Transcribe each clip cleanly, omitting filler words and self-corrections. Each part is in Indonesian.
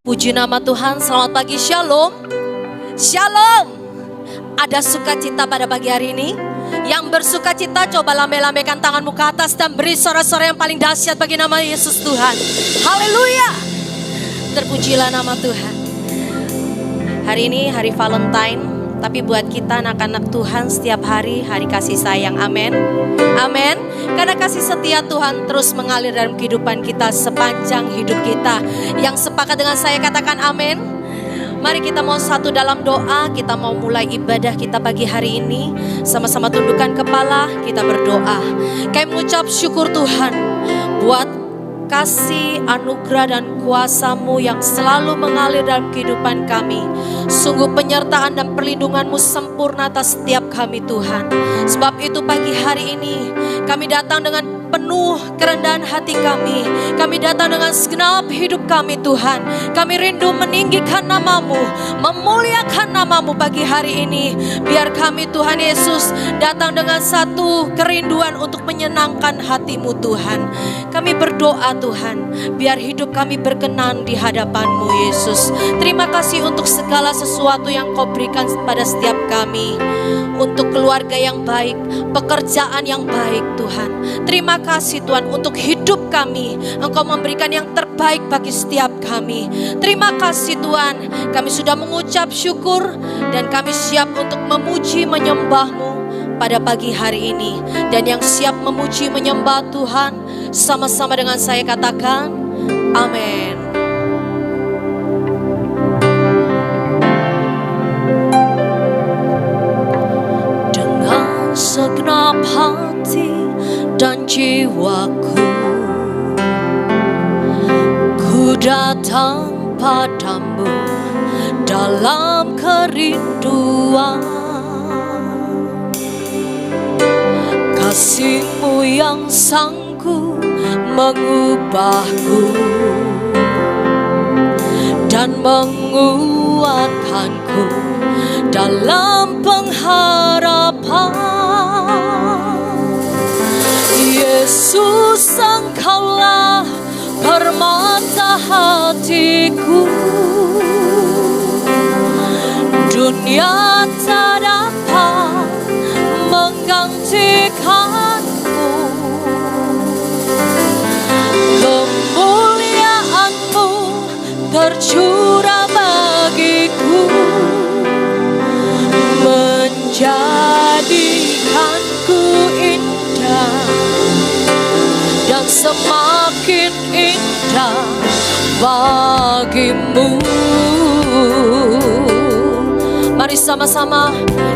Puji nama Tuhan, selamat pagi, shalom. Shalom. Ada sukacita pada pagi hari ini? Yang bersukacita coba lambaikan tanganmu ke atas dan beri sorak-sorai yang paling dahsyat bagi nama Yesus Tuhan. Haleluya. Terpujilah nama Tuhan. Hari ini hari Valentine, tapi buat kita anak-anak Tuhan setiap hari kasih sayang. Amin. Amin. Karena kasih setia Tuhan terus mengalir dalam kehidupan kita sepanjang hidup kita. Yang sepakat dengan saya katakan amin. Mari kita mau satu dalam doa. Kita mau mulai ibadah kita pagi hari ini. Sama-sama tundukkan kepala, kita berdoa. Kami mengucap syukur Tuhan buat kasih, anugerah dan kuasa-Mu yang selalu mengalir dalam kehidupan kami. Sungguh penyertaan dan perlindungan-Mu sempurna atas setiap kami Tuhan. Sebab itu pagi hari ini kami datang dengan penuh kerendahan hati kami. Kami datang dengan segenap hidup kami Tuhan. Kami rindu meninggikan nama-Mu, memuliakan nama-Mu pagi hari ini. Biar kami Tuhan Yesus datang dengan satu kerinduan untuk menyenangkan hati-Mu Tuhan. Kami berdoa Tuhan, biar hidup kami berkenan di hadapan-Mu Yesus. Terima kasih untuk segala sesuatu yang Kau berikan pada setiap kami. Untuk keluarga yang baik, pekerjaan yang baik Tuhan. Terima kasih Tuhan untuk hidup kami. Engkau memberikan yang terbaik bagi setiap kami. Terima kasih Tuhan, kami sudah mengucap syukur dan kami siap untuk memuji menyembah-Mu pada pagi hari ini. Dan yang siap memuji menyembah Tuhan, sama-sama dengan saya katakan amin. Dengan segenap hati dan jiwaku, ku datang padamu dalam kerinduan. Kasih-Mu yang sanggup mengubahku dan menguatkanku dalam pengharapan. Yesus, Engkaulah permata hatiku. Dunia tak dapat menggantikanmu. Kemuliaan-Mu tercurah bagiku, menjadikanku indah dan semakin indah bagimu. Mari sama-sama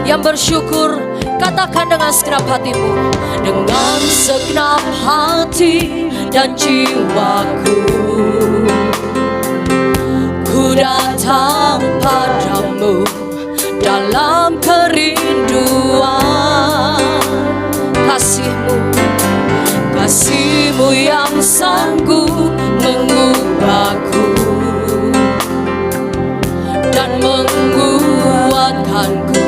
yang bersyukur katakan dengan segenap hatimu. Dengan segenap hati dan jiwaku, ku datang padamu dalam kerinduan. Kasih-Mu, kasih-Mu yang sanggup mengubahku dan menguatkanku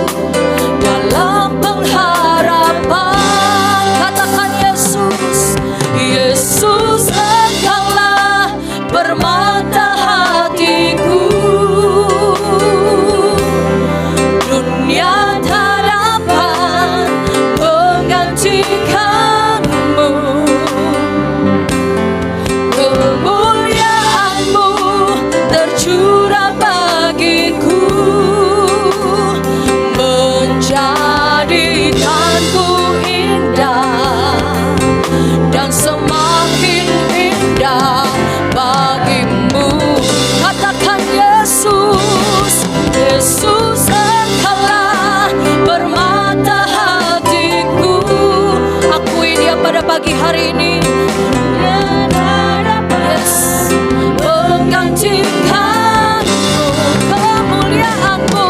dalam pengharapan. Katakan Yesus, Yesus, Engkaulah permata hatiku. Dunia tak dapat menggantikanmu. Kemuliaan-Mu tercurah bagiku, menjadikanku indah dan semakin indah bagimu. Katakan Yesus, Yesus, Engkaulah permata hatiku. Akui Dia pada pagi hari ini. Yes, menggantikanmu, kemuliaan-Mu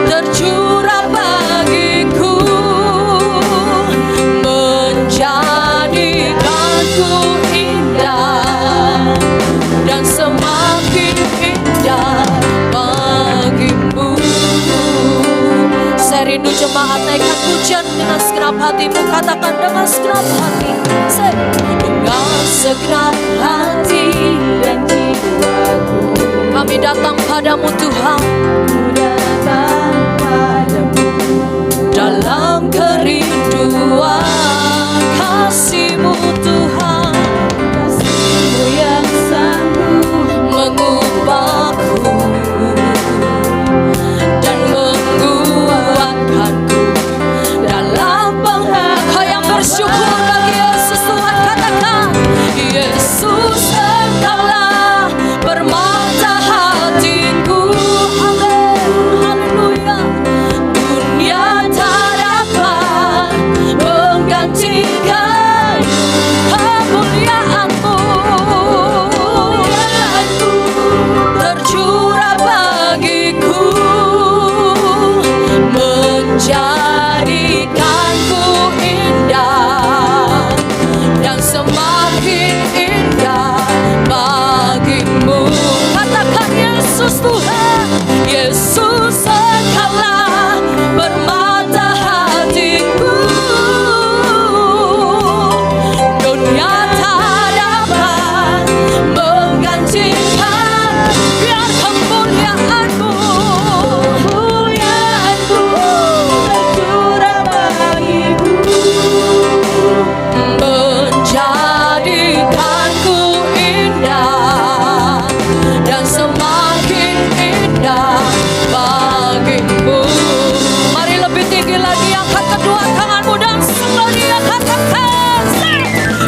tercurah bagiku, menjadikanku indah dan semakin indah bagimu. Saya rindu jemaat naikkan pujian dengan segenap segenap hatimu, katakan dengan segenap hati. Dengan segenap hati dan jiwaku, kami datang padamu Tuhan. Datang padamu dalam kerinduan kasih-Mu Tuhan, kasih-Mu yang sanggup mengubahku dan menguatkanku dalam pengharapan. Kau yang bersyukur bagi Yesus Tuhan, katakan Yesus Engkaulah permata hatiku. Amin, haleluya. Dunia tak dapat menggantikan kemuliaan-Mu. Tercurah bagiku, menjadikanku indah dan semakin indah bagimu. Katakan Yesus Tuhan, Yesus Engkaulah permata hatiku. Dunia tak dapat menggantikan biar kemuliaan-Mu. Kemuliaan-Mu tercurah bagiku, menjadikanku indah dan semakin indah bagimu. Mari lebih tinggi lagi, angkat kedua tanganmu dan semuanya katakan,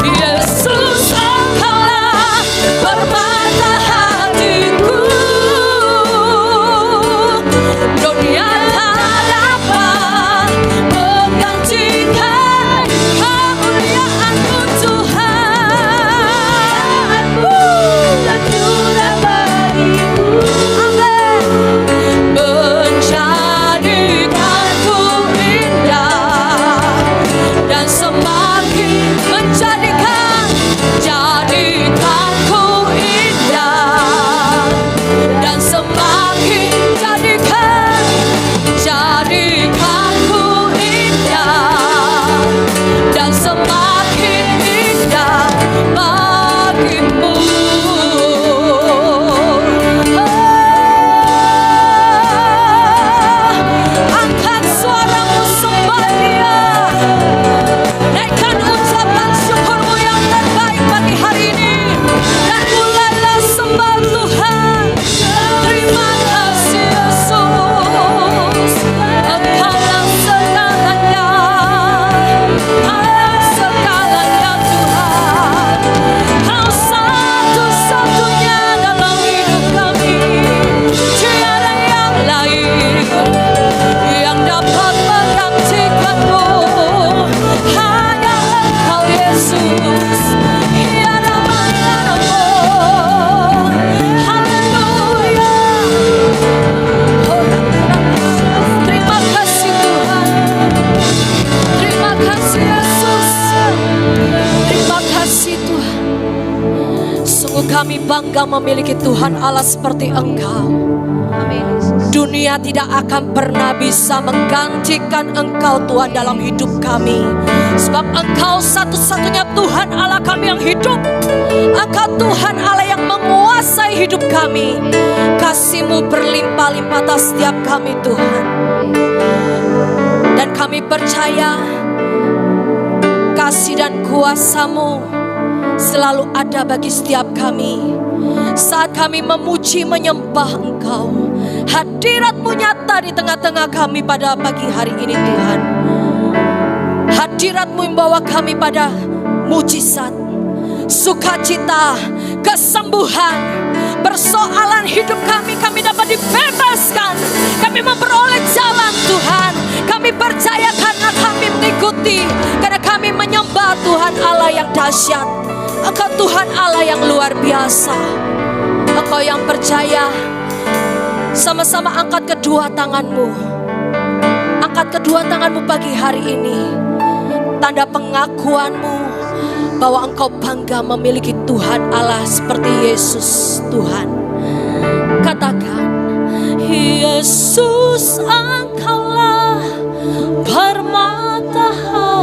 Yesus Engkaulah permata hatiku. Dunia tak dapat menggantikan kemuliaan-Mu Tuhan. Tercurah bagiku, amin, menjadikanku indah dan semakin jadikanku indah dan semakin jadikanku indah dan semakin indah bagimu. Angkat suaramu, sembah Dia, naikkan ucapan syukurmu yang terbaik pagi hari ini, dan mulailah sembah Tuhan. Terima kasih Yesus, Engkaulah segalanya, Engkaulah segalanya Tuhan. Kau satu-satunya dalam hidup kami, tiada yang lain yang dapat menggantikan-Mu. Hanya Engkau Yesus, tiada menggantikan-Mu. Haleluya. Terima kasih Tuhan, terima kasih Yesus, terima kasih Tuhan. Sungguh kami bangga memiliki Tuhan Allah seperti Engkau. Dunia tidak akan pernah bisa menggantikan Engkau Tuhan dalam hidup kami, sebab Engkau satu-satunya Tuhan Allah kami yang hidup. Engkau Tuhan Allah yang menguasai hidup kami. Kasih-Mu berlimpah-limpah atas setiap kami Tuhan, dan kami percaya kasih dan kuasa-Mu selalu ada bagi setiap kami. Saat kami memuji menyembah Engkau, hadirat-Mu nyata di tengah-tengah kami pada pagi hari ini Tuhan. Hadirat-Mu membawa kami pada mujizat, sukacita, kesembuhan. Persoalan hidup kami dapat dibebaskan. Kami memperoleh jalan Tuhan. Kami percaya karena kami mengikuti, karena kami menyembah Tuhan Allah yang dahsyat. Engkau Tuhan Allah yang luar biasa. Engkau yang percaya. Sama-sama angkat kedua tanganmu. Angkat kedua tanganmu pagi hari ini. Tanda pengakuanmu bahwa engkau bangga memiliki Tuhan Allah seperti Yesus Tuhan. Katakan, Yesus Engkaulah permata hati.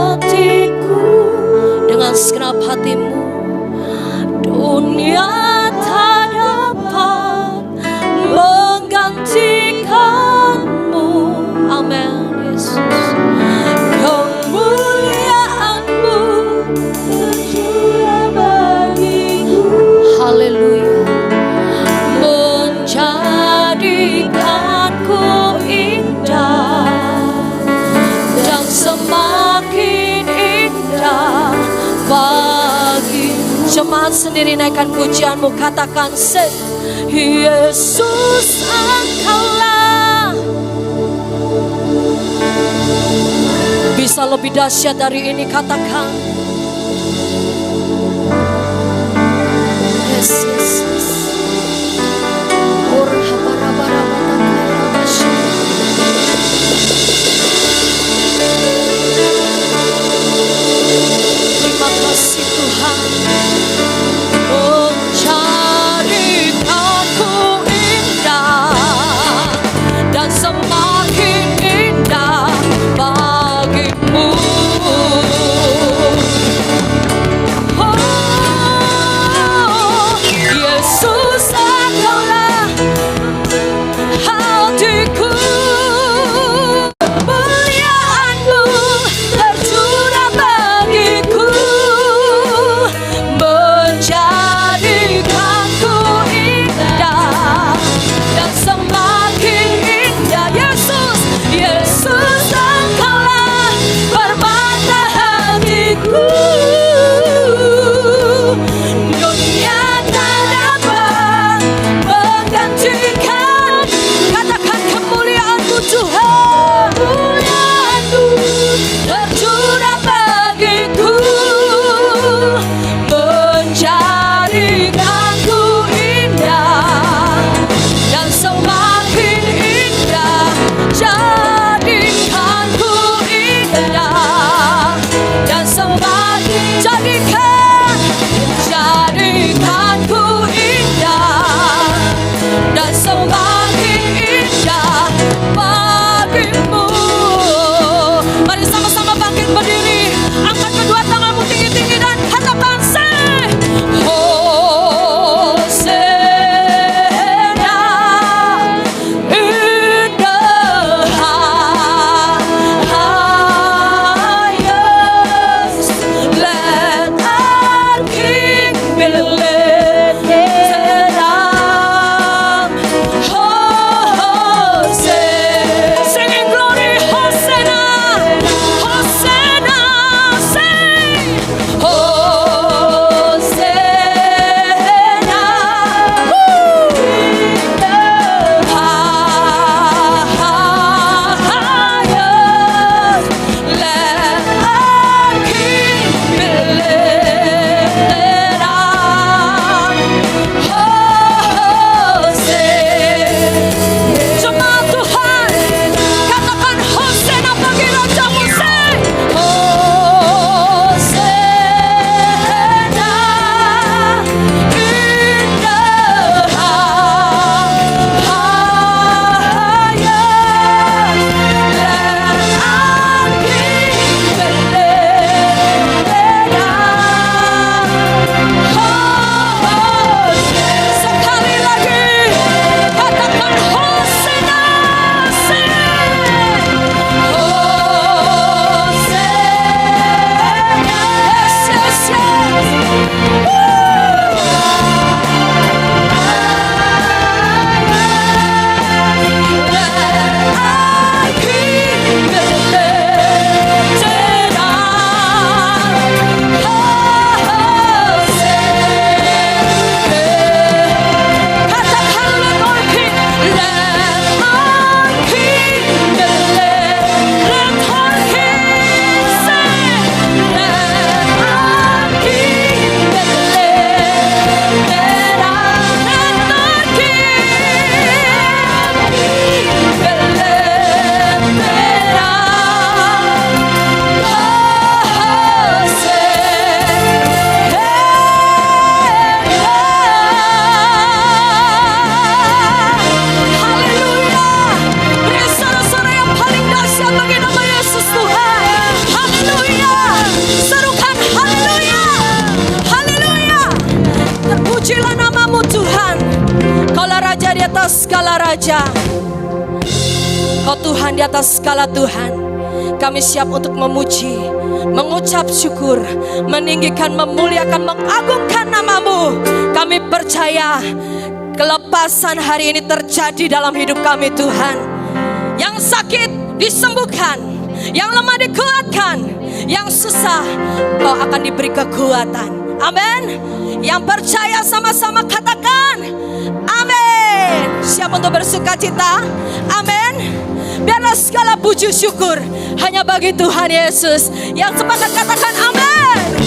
dengan segenap hatimu. Dunia tak dapat menggantikanmu. Amin Yesus. Kemuliaanmu tercurah bagiku. Haleluya. Menjadikanku indah dan semakin indah bagi. Jemaat sendiri naikkan pujianmu, katakan Yesus Engkaulah. Bisa lebih dahsyat dari ini, katakan yes, yes, yes. Terima kasih Tuhan. Menjadikanku indah dan semakin indah bagimu. Oh, Yesus atas segala raja. Kau Tuhan di atas segala Tuhan. Kami siap untuk memuji, mengucap syukur, meninggikan, memuliakan, mengagungkan nama-Mu. Kami percaya kelepasan hari ini terjadi dalam hidup kami Tuhan. Yang sakit disembuhkan, yang lemah dikuatkan, yang susah Kau akan diberi kekuatan. Amin. Yang percaya sama-sama katakan amin. Siap untuk bersuka cita. Amin. Biarlah segala puji syukur hanya bagi Tuhan Yesus. Yang sepakat katakan amin.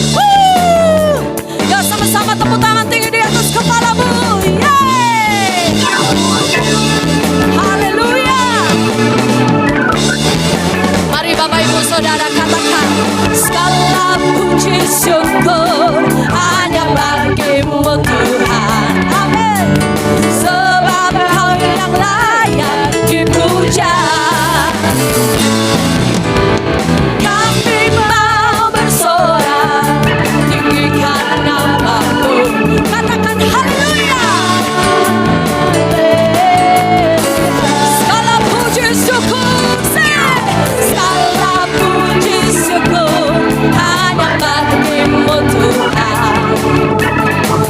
Ya, sama-sama tepuk tangan tinggi di atas kepalamu. Yeay. Haleluya. Mari Bapak Ibu Saudara katakan segala puji syukur hanya bagi-Mu Tuhan. Amin. Sebab Kau yang layak dipuja. Kami mau bersorak tinggikan nama-Mu. Katakan haleluya. Segala puji syukur, segala puji syukur hanya bagi-Mu Tuhan.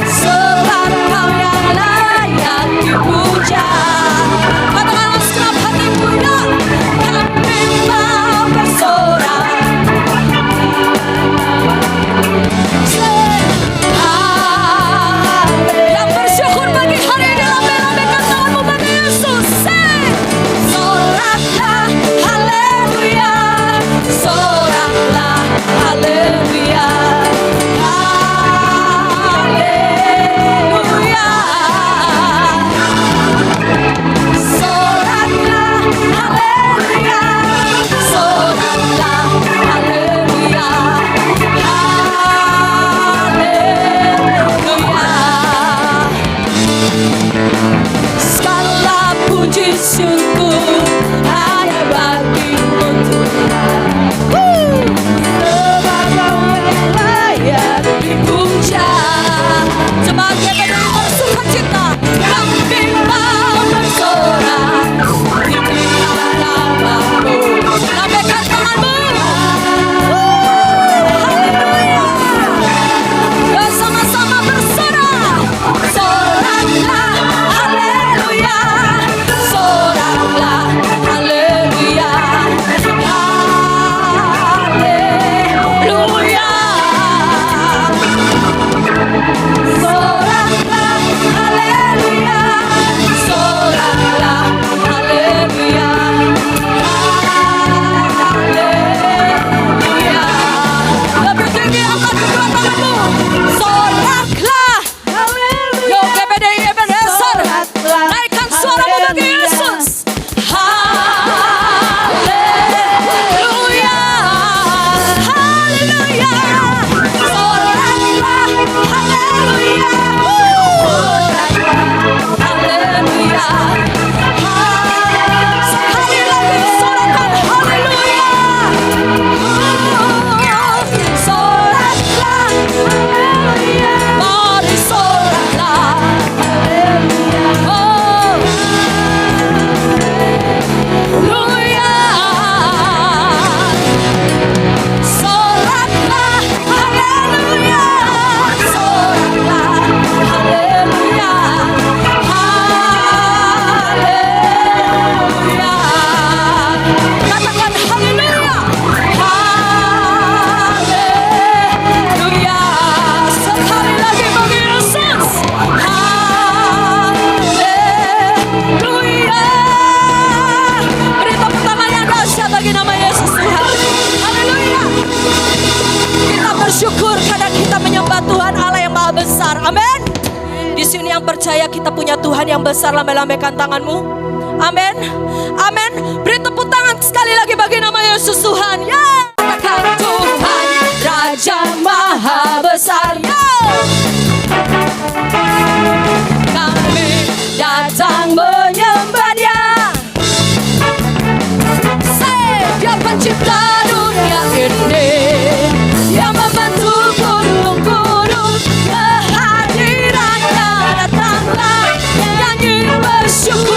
Sebab Kau yang layak dipuja. Katakanlah segenap hatimu ya. Kami mau bersorak. Yang bersyukur bagi hari ini, lambai-lambaikan tanganmu bagi Yesus. Soraklah haleluya, soraklah haleluya, haleluya. Soraklah haleluya, soraklah haleluya, haleluya. Segala puji syukur hanya bagi-Mu Tuhan. Sebab Kau yang layak dipuja. Sebagai berdiri bersuka cita, kami mau bersorak tinggikan nama-Mu. Lambaikan tanganmu. Haleluya. Bersama-sama bersorak. Soraklah haleluya, soraklah haleluya, haleluya. Soraklah haleluya, soraklah haleluya, haleluya. Lebih tinggi angkat kedua tanganmu. Soraklah haleluya. Yo GPDI Ebenezer, naikkan suaramu bagi Yesus. Haleluya, haleluya. Soraklah haleluya, haleluya. Sekali lagi sorakkan haleluya. Soraklah haleluya. Mari soraklah haleluya. Haleluya. Soraklah haleluya, soraklah haleluya, haleluya. Katakan haleluya, haleluya. Sekali lagi bagi Yesus. Haleluya. Beri tepuk tangan yang dahsyat bagi nama Yesus Tuhan. Haleluya. Kita bersyukur karena kita menyembah Tuhan Allah yang Maha Besar. Amin. Di sini yang percaya kita punya Tuhan yang besar, lambai-lambaikan tanganmu. Amin. Amin. Beri tepuk tangan sekali lagi bagi nama Yesus Tuhan. Ya. Katakan Tuhan Raja Maha Besar. Ya. Kami datang menyembah Dia. Dia pencipta dunia ini, yang membentuk gunung-gunung. Kehadirannya datanglah, nyanyi bersyukur.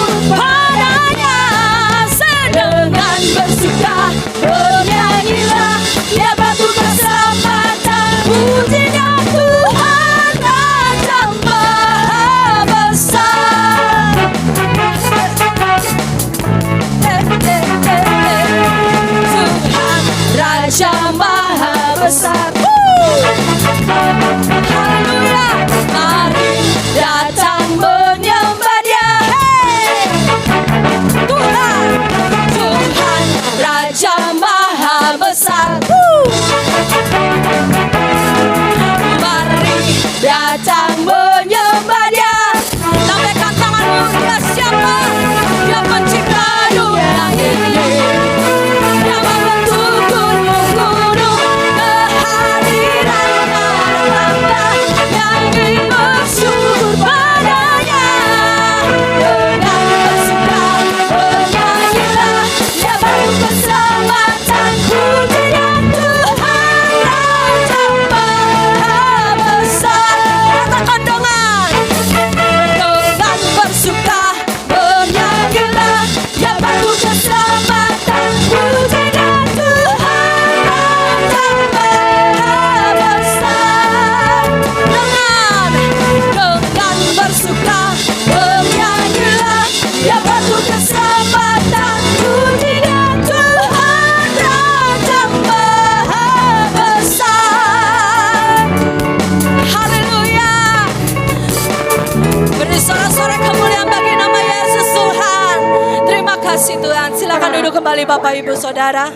kasih Tuhan. Silakan duduk kembali Bapak Ibu Saudara.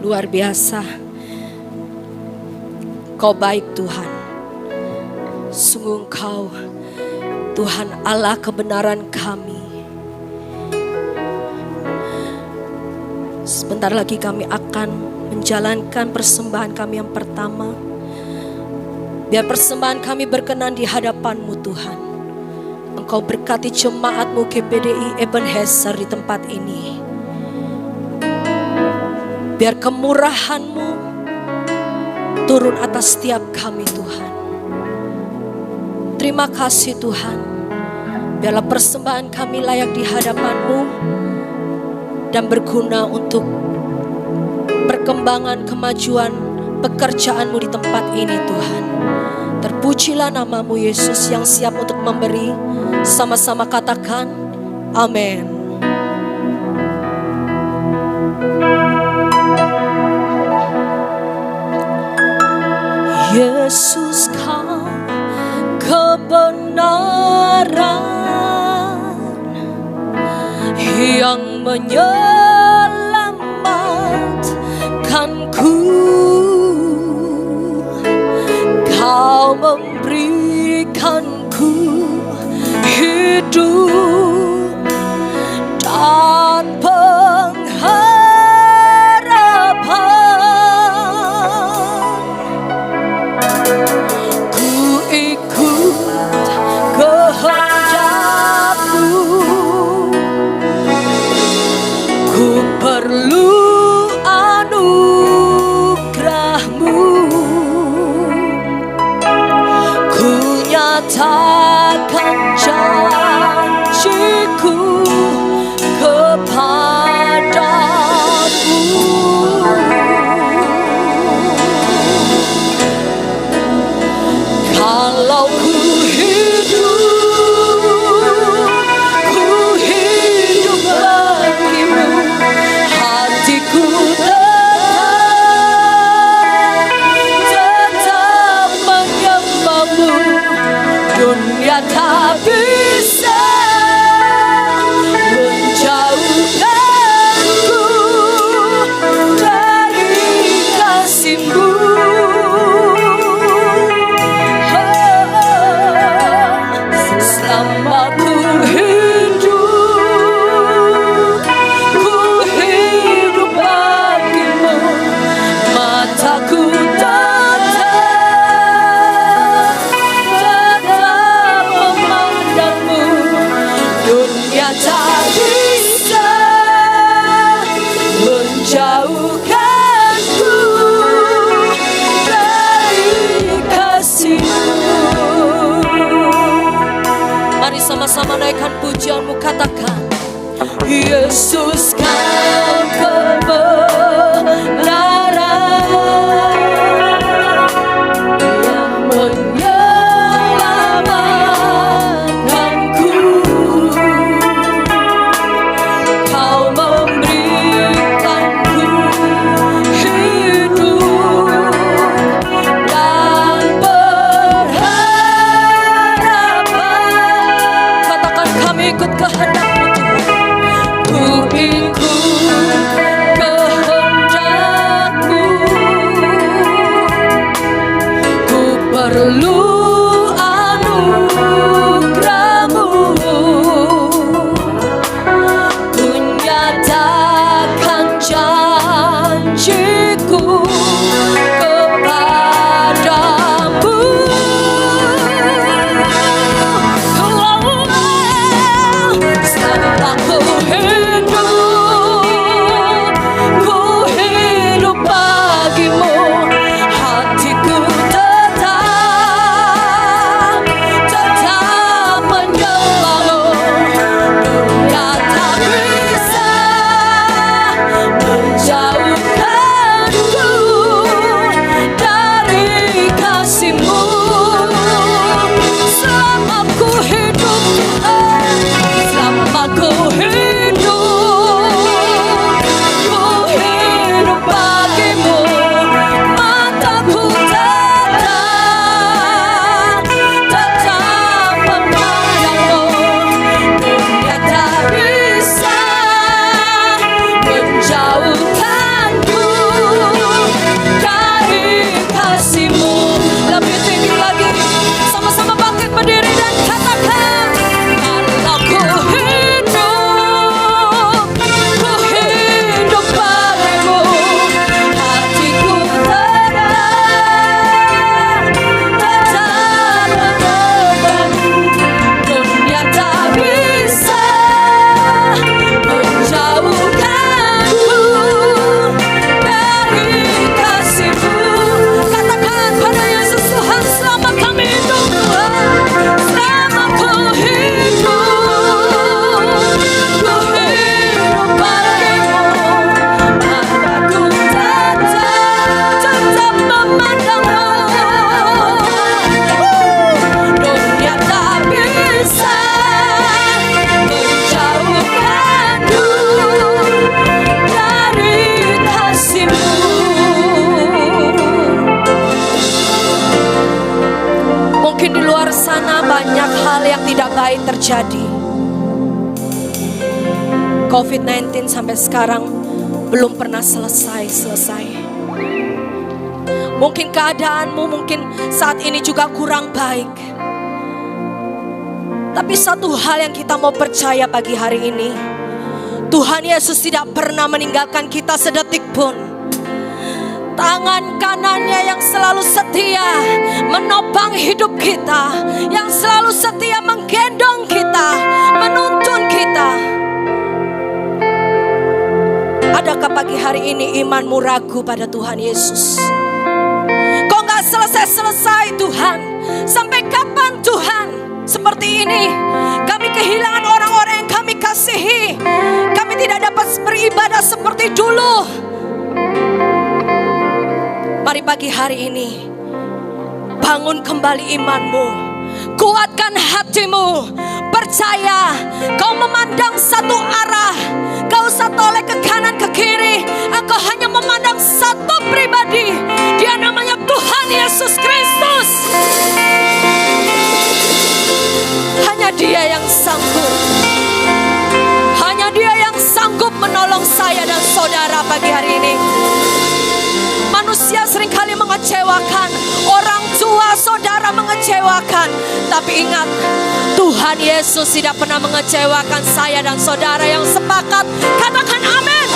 Luar biasa. Kau baik Tuhan. Sungguh Engkau Tuhan Allah kebenaran kami. Sebentar lagi kami akan menjalankan persembahan kami yang pertama. Biar persembahan kami berkenan di hadapan-Mu Tuhan. Engkau berkati jemaat-Mu GPDI Ebenezer di tempat ini. Biar kemurahan-Mu turun atas setiap kami Tuhan. Terima kasih Tuhan. Biarlah persembahan kami layak di hadapan-Mu dan berguna untuk perkembangan kemajuan pekerjaan-Mu di tempat ini Tuhan. Terpujilah nama-Mu Yesus yang siap untuk memberi. Sama-sama katakan amin. Yesus Kau kebenaran yang menyelamatkanku. Kau memberikanku hidup dan pengharapan. Ku ikut kehendak-Mu, ku perlu anugerah-Mu. Ku nyatakan janjiku kepadamu. Kalau ku hidup bagimu, hatiku tetap menyembah-Mu. Dunia tak bisa menjauhkanku dari kasih-Mu. Selama ku hidup bagimu, mataku tetap memandang-Mu. Dunia tak bisa menjauhkanku dari kasih-Mu. Mari sama-sama naikkan pujian-Mu, katakan Yesus Kau kebenaran yang menyelamatkanku. Kau memberikanku hidup dan berharapan. Katakan kami ikut kehendak-Mu Tuhan. Ku ikut mana banyak hal yang tidak baik terjadi. COVID-19 sampai sekarang belum pernah selesai. Mungkin keadaanmu mungkin saat ini juga kurang baik. Tapi satu hal yang kita mau percaya pagi hari ini, Tuhan Yesus tidak pernah meninggalkan kita sedetik pun. Tangan kanannya yang selalu setia menopang hidup kita, yang selalu setia menggendong kita, menuntun kita. Adakah pagi hari ini imanmu ragu pada Tuhan Yesus? Kok gak selesai-selesai Tuhan? Sampai kapan Tuhan? Seperti ini kami kehilangan orang-orang yang kami kasihi. Kami tidak dapat beribadah seperti dulu. Mari pagi hari ini bangun kembali imanmu, kuatkan hatimu, percaya kau memandang satu arah, kau usah toleh ke kanan ke kiri, engkau hanya memandang satu pribadi, dia namanya Tuhan Yesus Kristus. Hanya dia yang sanggup, hanya dia yang sanggup menolong saya dan saudara pagi hari ini. Manusia seringkali mengecewakan, orang tua saudara mengecewakan. Tapi ingat, Tuhan Yesus tidak pernah mengecewakan saya dan saudara yang sepakat. Katakan amin.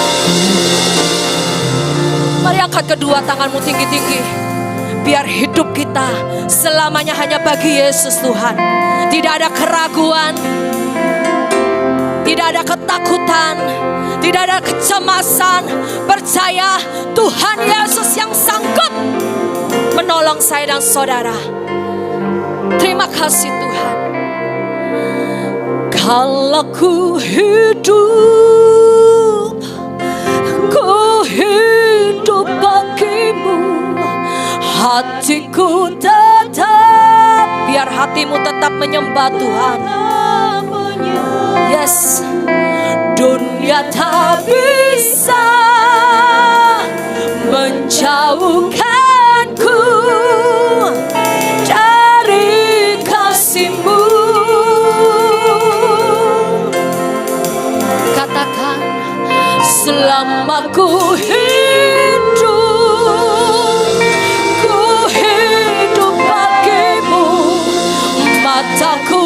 Mari angkat kedua tanganmu tinggi-tinggi. Biar hidup kita selamanya hanya bagi Yesus Tuhan. Tidak ada keraguan, tidak ada ketakutan, tidak ada kecemasan. Percaya Tuhan Yesus yang sanggup menolong saya dan saudara. Terima kasih Tuhan. Kalau ku hidup bagimu, hatiku tetap, biar hatimu tetap menyembah Tuhan. Yes, dunia tak bisa menjauhkanku dari kasih-Mu. Katakan, selama ku hidup bagimu, mataku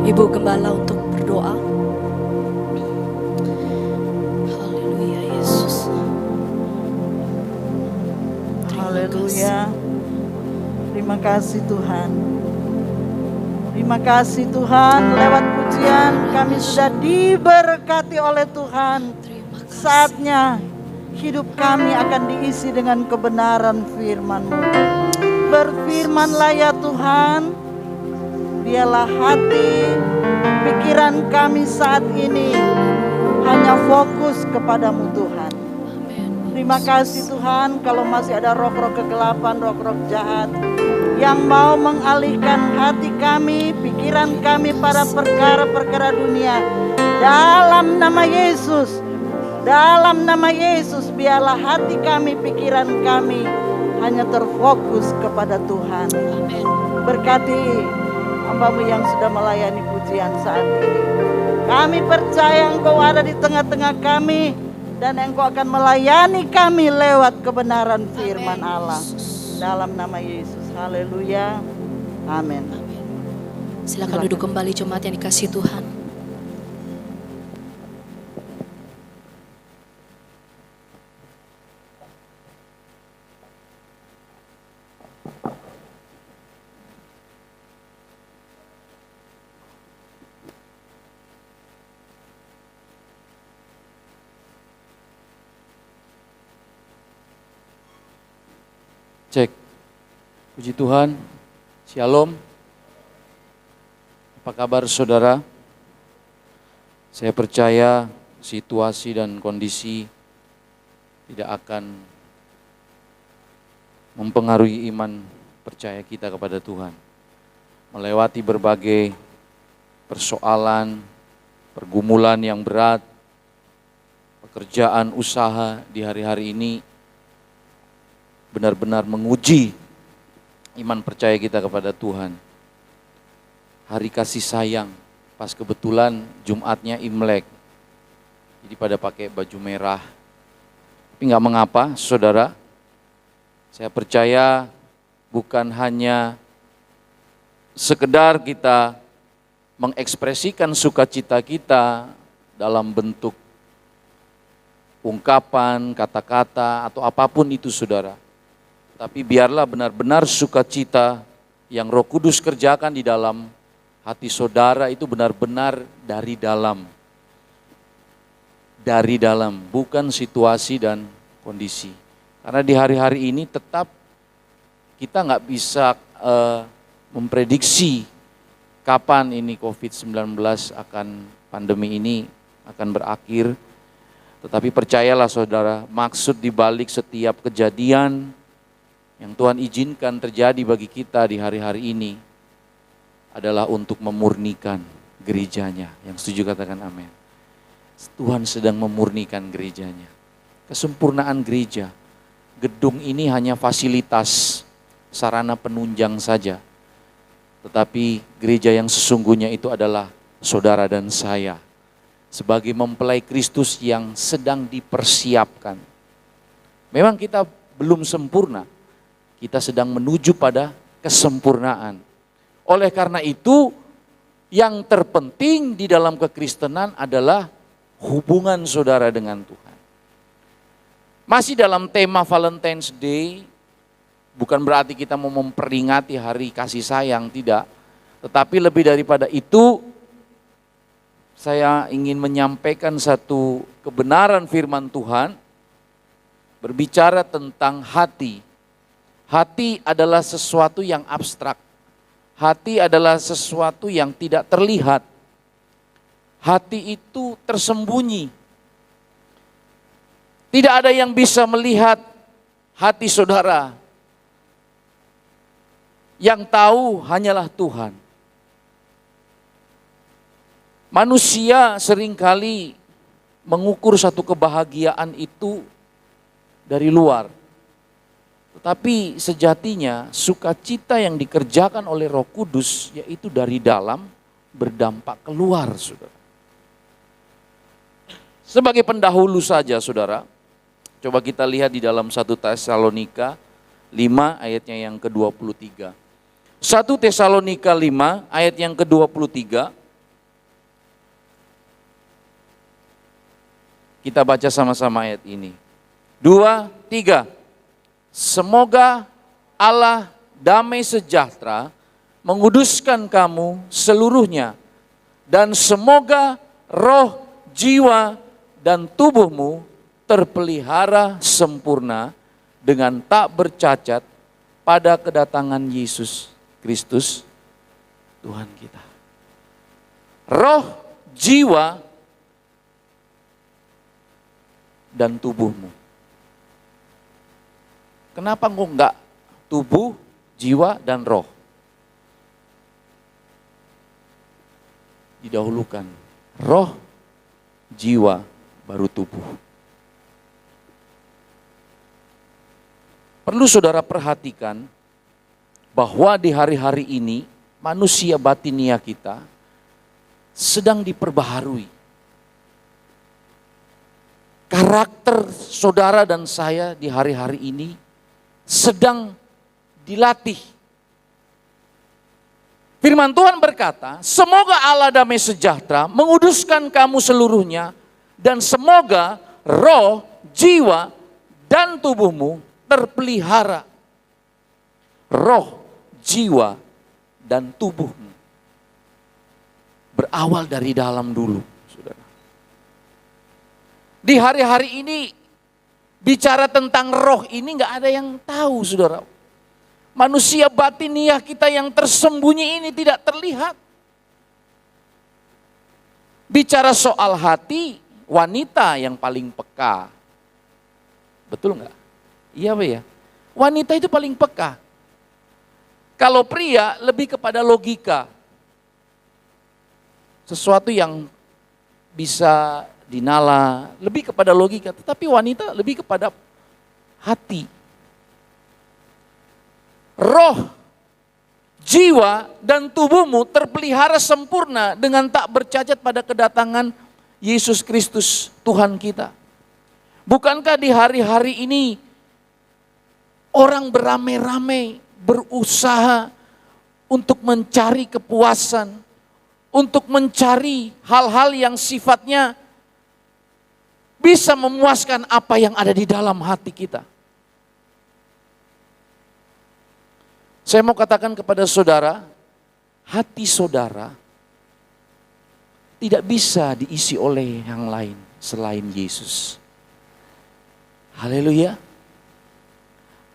Ibu Gembala untuk berdoa. Haleluya Yesus. Haleluya. Terima kasih Tuhan. Terima kasih Tuhan, lewat pujian kami sudah diberkati oleh Tuhan. Saatnya hidup kami akan diisi dengan kebenaran firman-Mu. Berfirmanlah ya Tuhan, biarlah hati, pikiran kami saat ini hanya fokus kepadamu Tuhan. Terima kasih Tuhan, kalau masih ada roh-roh kegelapan, roh-roh jahat yang mau mengalihkan hati kami, pikiran kami pada perkara-perkara dunia. Dalam nama Yesus, biarlah hati kami, pikiran kami hanya terfokus kepada Tuhan. Berkati hamba-Mu yang sudah melayani pujian saat ini. Kami percaya Engkau ada di tengah-tengah kami, dan Engkau akan melayani kami lewat kebenaran firman Allah. Dalam nama Yesus. Haleluya. Amin. Silakan duduk kembali jemaat yang dikasihi Tuhan. Cek. Puji Tuhan. Shalom. Apa kabar saudara? Saya percaya situasi dan kondisi tidak akan mempengaruhi iman percaya kita kepada Tuhan. Melewati berbagai persoalan, pergumulan yang berat, pekerjaan, usaha di hari-hari ini benar-benar menguji iman percaya kita kepada Tuhan. Hari kasih sayang, pas kebetulan Jumatnya Imlek, jadi pada pakai baju merah. Tapi nggak mengapa, saudara. Saya percaya bukan hanya sekedar kita mengekspresikan sukacita kita dalam bentuk ungkapan, kata-kata, atau apapun itu saudara. Tapi biarlah benar-benar sukacita yang Roh Kudus kerjakan di dalam hati saudara itu benar-benar dari dalam. Dari dalam, bukan situasi dan kondisi. Karena di hari-hari ini tetap kita nggak bisa memprediksi kapan ini COVID-19 pandemi ini akan berakhir. Tetapi percayalah saudara, maksud dibalik setiap kejadian yang Tuhan izinkan terjadi bagi kita di hari-hari ini adalah untuk memurnikan gerejanya. Yang setuju katakan amin. Tuhan sedang memurnikan gerejanya. Kesempurnaan gereja. Gedung ini hanya fasilitas, sarana penunjang saja. Tetapi gereja yang sesungguhnya itu adalah saudara dan saya. Sebagai mempelai Kristus yang sedang dipersiapkan. Memang kita belum sempurna. Kita sedang menuju pada kesempurnaan. Oleh karena itu, yang terpenting di dalam kekristenan adalah hubungan saudara dengan Tuhan. Masih dalam tema Valentine's Day, bukan berarti kita mau memperingati hari kasih sayang, tidak. Tetapi lebih daripada itu, saya ingin menyampaikan satu kebenaran firman Tuhan, berbicara tentang hati. Hati adalah sesuatu yang abstrak. Hati adalah sesuatu yang tidak terlihat. Hati itu tersembunyi. Tidak ada yang bisa melihat hati saudara. Yang tahu hanyalah Tuhan. Manusia seringkali mengukur satu kebahagiaan itu dari luar. Tetapi sejatinya sukacita yang dikerjakan oleh Roh Kudus yaitu dari dalam berdampak keluar, saudara. Sebagai pendahulu saja, saudara, coba kita lihat di dalam 1 Tesalonika 5 ayatnya yang ke-23. 1 Tesalonika 5 ayat yang ke-23. Kita baca sama-sama ayat ini. 2, 3. Semoga Allah damai sejahtera menguduskan kamu seluruhnya, dan semoga roh, jiwa, dan tubuhmu terpelihara sempurna dengan tak bercacat pada kedatangan Yesus Kristus Tuhan kita. Roh, jiwa, dan tubuhmu. Kenapa enggak tubuh, jiwa, dan roh? Didahulukan roh, jiwa, baru tubuh. Perlu saudara perhatikan bahwa di hari-hari ini manusia batinia kita sedang diperbaharui. Karakter saudara dan saya di hari-hari ini sedang dilatih. Firman Tuhan berkata, semoga Allah damai sejahtera menguduskan kamu seluruhnya, dan semoga roh, jiwa, dan tubuhmu terpelihara. Roh, jiwa, dan tubuhmu. Berawal dari dalam dulu, saudara. Di hari-hari ini, bicara tentang roh ini gak ada yang tahu, saudara. Manusia batiniah kita yang tersembunyi ini tidak terlihat. Bicara soal hati, wanita yang paling peka. Betul nggak? Iya Pak ya. Wanita itu paling peka. Kalau pria lebih kepada logika. Sesuatu yang bisa dinala, lebih kepada logika. Tetapi wanita lebih kepada hati. Roh, jiwa, dan tubuhmu terpelihara sempurna dengan tak bercacat pada kedatangan Yesus Kristus Tuhan kita. Bukankah di hari-hari ini orang beramai-ramai berusaha untuk mencari kepuasan, untuk mencari hal-hal yang sifatnya bisa memuaskan apa yang ada di dalam hati kita. Saya mau katakan kepada saudara, hati saudara tidak bisa diisi oleh yang lain selain Yesus. Haleluya.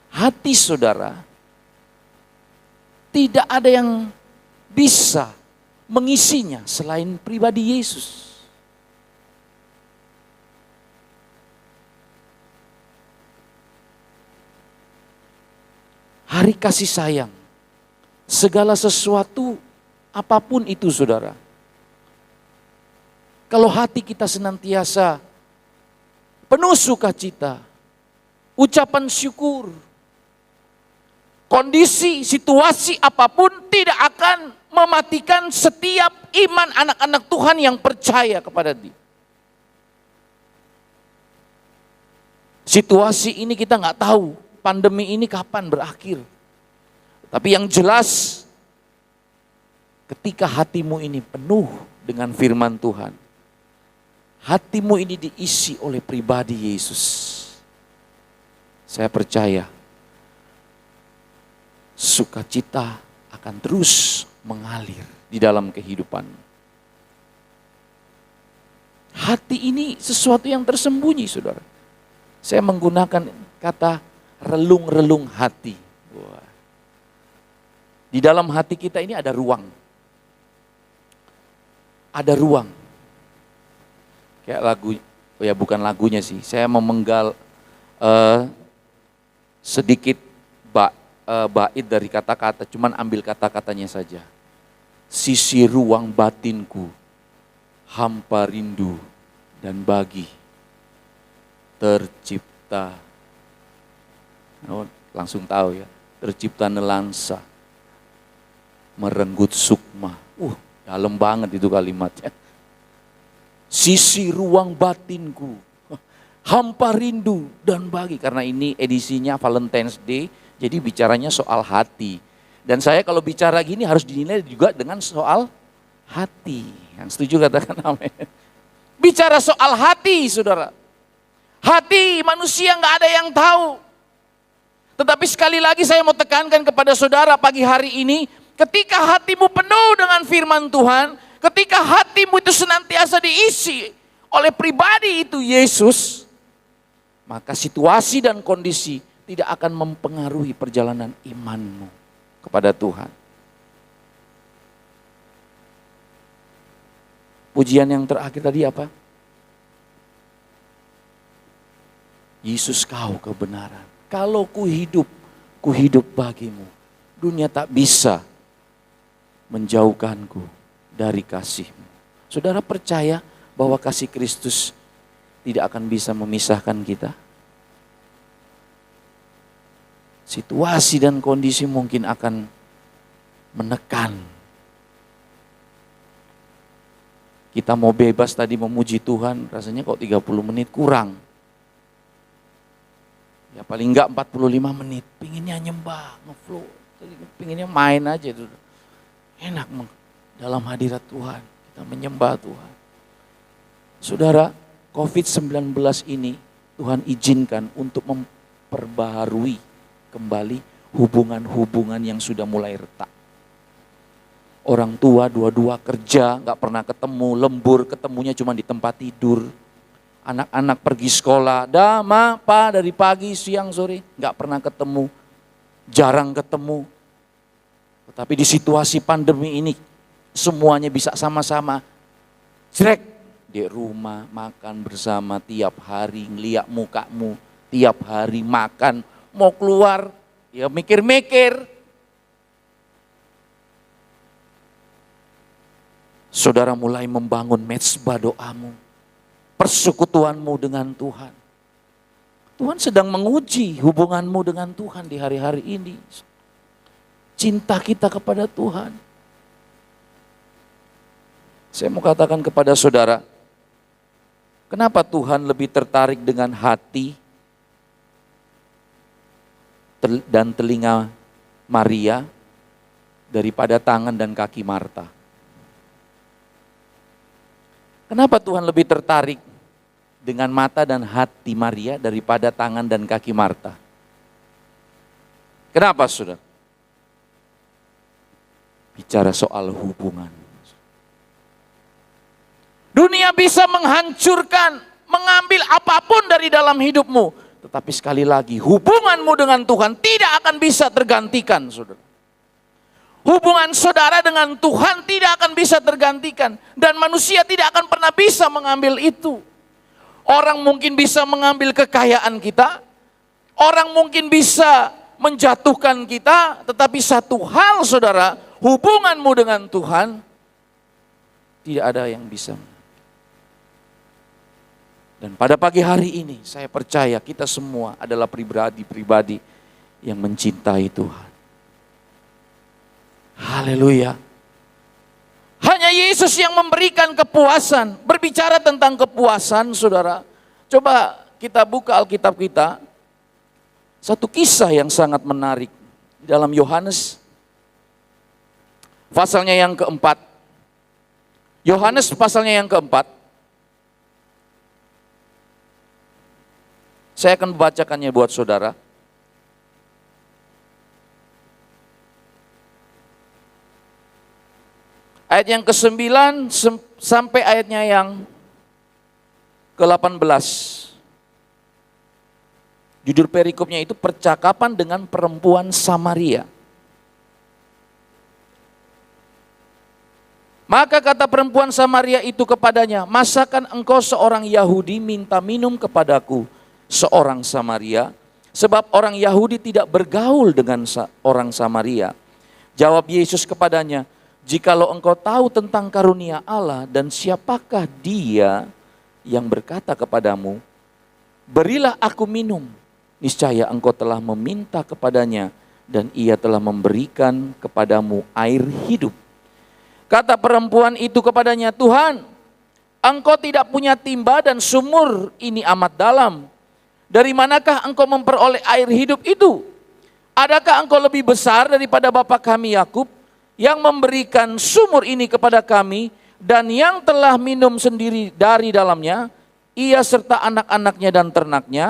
Hati saudara tidak ada yang bisa mengisinya selain pribadi Yesus. Hari kasih sayang, segala sesuatu apapun itu saudara. Kalau hati kita senantiasa penuh sukacita, ucapan syukur, kondisi, situasi apapun tidak akan mematikan setiap iman anak-anak Tuhan yang percaya kepada Dia. Situasi ini kita nggak tahu pandemi ini kapan berakhir. Tapi yang jelas ketika hatimu ini penuh dengan firman Tuhan, hatimu ini diisi oleh pribadi Yesus, saya percaya sukacita akan terus mengalir di dalam kehidupan. Hati ini sesuatu yang tersembunyi, saudara. Saya menggunakan kata relung-relung hati. Wah. Di dalam hati kita ini ada ruang. Ada ruang. Kayak lagu, ya bukan lagunya sih. Saya memenggal sedikit bait dari kata-kata, cuman ambil kata-katanya saja. Sisi ruang batinku, hampa rindu dan bagi tercipta. Oh, langsung tahu ya, tercipta nelansa, merenggut sukma. Dalam banget itu kalimatnya. Sisi ruang batinku, hampa rindu dan bagi. Karena ini edisinya Valentine's Day, jadi bicaranya soal hati. Dan saya kalau bicara gini harus dinilai juga dengan soal hati. Yang setuju katakan amin. Bicara soal hati, saudara. Hati manusia nggak ada yang tahu. Tetapi sekali lagi saya mau tekankan kepada saudara pagi hari ini, Ketika hatimu penuh dengan firman Tuhan, ketika hatimu itu senantiasa diisi oleh pribadi itu Yesus, maka situasi dan kondisi tidak akan mempengaruhi perjalanan imanmu kepada Tuhan. Pujian yang terakhir tadi apa? Yesus kau kebenaran. Kalau ku hidup bagimu. Dunia tak bisa menjauhkanku dari kasih-Mu. Saudara percaya bahwa kasih Kristus tidak akan bisa memisahkan kita? Situasi dan kondisi mungkin akan menekan. Kita mau bebas tadi memuji Tuhan, rasanya kok 30 menit kurang. Ya paling enggak 45 menit, pinginnya nyembah, ngeflow, pinginnya main aja itu. Enak dalam hadirat Tuhan, kita menyembah Tuhan. Saudara, COVID-19 ini Tuhan izinkan untuk memperbaharui kembali hubungan-hubungan yang sudah mulai retak. Orang tua dua-dua kerja, gak pernah ketemu, lembur ketemunya cuma di tempat tidur. Anak-anak pergi sekolah, Pak dari pagi, siang, sore, gak pernah ketemu, jarang ketemu. Tetapi di situasi pandemi ini, semuanya bisa sama-sama jrek di rumah, makan bersama tiap hari, ngeliat mukamu, tiap hari makan, mau keluar, ya mikir-mikir. Saudara mulai membangun mezbah doamu, persekutuanmu dengan Tuhan. Tuhan sedang menguji hubunganmu dengan Tuhan di hari-hari ini. Cinta kita kepada Tuhan. Saya mau katakan kepada saudara, kenapa Tuhan lebih tertarik dengan hati dan telinga Maria daripada tangan dan kaki Marta? Kenapa Tuhan lebih tertarik dengan mata dan hati Maria daripada tangan dan kaki Marta? Kenapa, saudara? Bicara soal hubungan. Dunia bisa menghancurkan, mengambil apapun dari dalam hidupmu. Tetapi sekali lagi, hubunganmu dengan Tuhan tidak akan bisa tergantikan, saudara. Hubungan saudara dengan Tuhan tidak akan bisa tergantikan. Dan manusia tidak akan pernah bisa mengambil itu. Orang mungkin bisa mengambil kekayaan kita. Orang mungkin bisa menjatuhkan kita. Tetapi satu hal saudara, hubunganmu dengan Tuhan tidak ada yang bisa. Dan pada pagi hari ini saya percaya kita semua adalah pribadi-pribadi yang mencintai Tuhan. Haleluya. Hanya Yesus yang memberikan kepuasan. Berbicara tentang kepuasan, saudara. Coba kita buka Alkitab kita. Satu kisah yang sangat menarik. Dalam Yohanes. Pasalnya yang keempat. Yohanes pasalnya yang keempat. Saya akan membacakannya buat saudara. Ayat yang ke-9 sampai ayatnya yang ke-18. Judul perikopnya itu percakapan dengan perempuan Samaria. Maka kata perempuan Samaria itu kepadanya, masakan engkau seorang Yahudi minta minum kepadaku seorang Samaria? Sebab orang Yahudi tidak bergaul dengan orang Samaria. Jawab Yesus kepadanya, jikalau engkau tahu tentang karunia Allah dan siapakah dia yang berkata kepadamu, berilah aku minum. Niscaya engkau telah meminta kepadanya dan ia telah memberikan kepadamu air hidup. Kata perempuan itu kepadanya, Tuhan, engkau tidak punya timba dan sumur ini amat dalam. Dari manakah engkau memperoleh air hidup itu? Adakah engkau lebih besar daripada bapa kami Yakub, yang memberikan sumur ini kepada kami dan yang telah minum sendiri dari dalamnya, ia serta anak-anaknya dan ternaknya?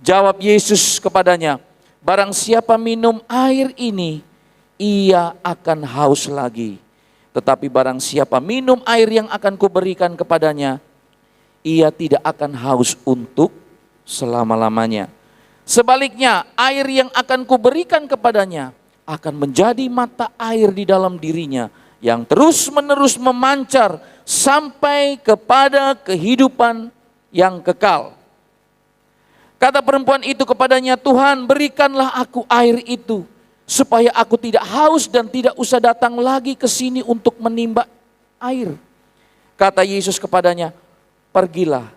Jawab Yesus kepadanya, barang siapa minum air ini, ia akan haus lagi. Tetapi barang siapa minum air yang akan kuberikan kepadanya, ia tidak akan haus untuk selama-lamanya. Sebaliknya, air yang akan kuberikan kepadanya akan menjadi mata air di dalam dirinya yang terus-menerus memancar sampai kepada kehidupan yang kekal. Kata perempuan itu kepadanya, Tuhan, berikanlah aku air itu, supaya aku tidak haus dan tidak usah datang lagi ke sini untuk menimba air. Kata Yesus kepadanya, pergilah,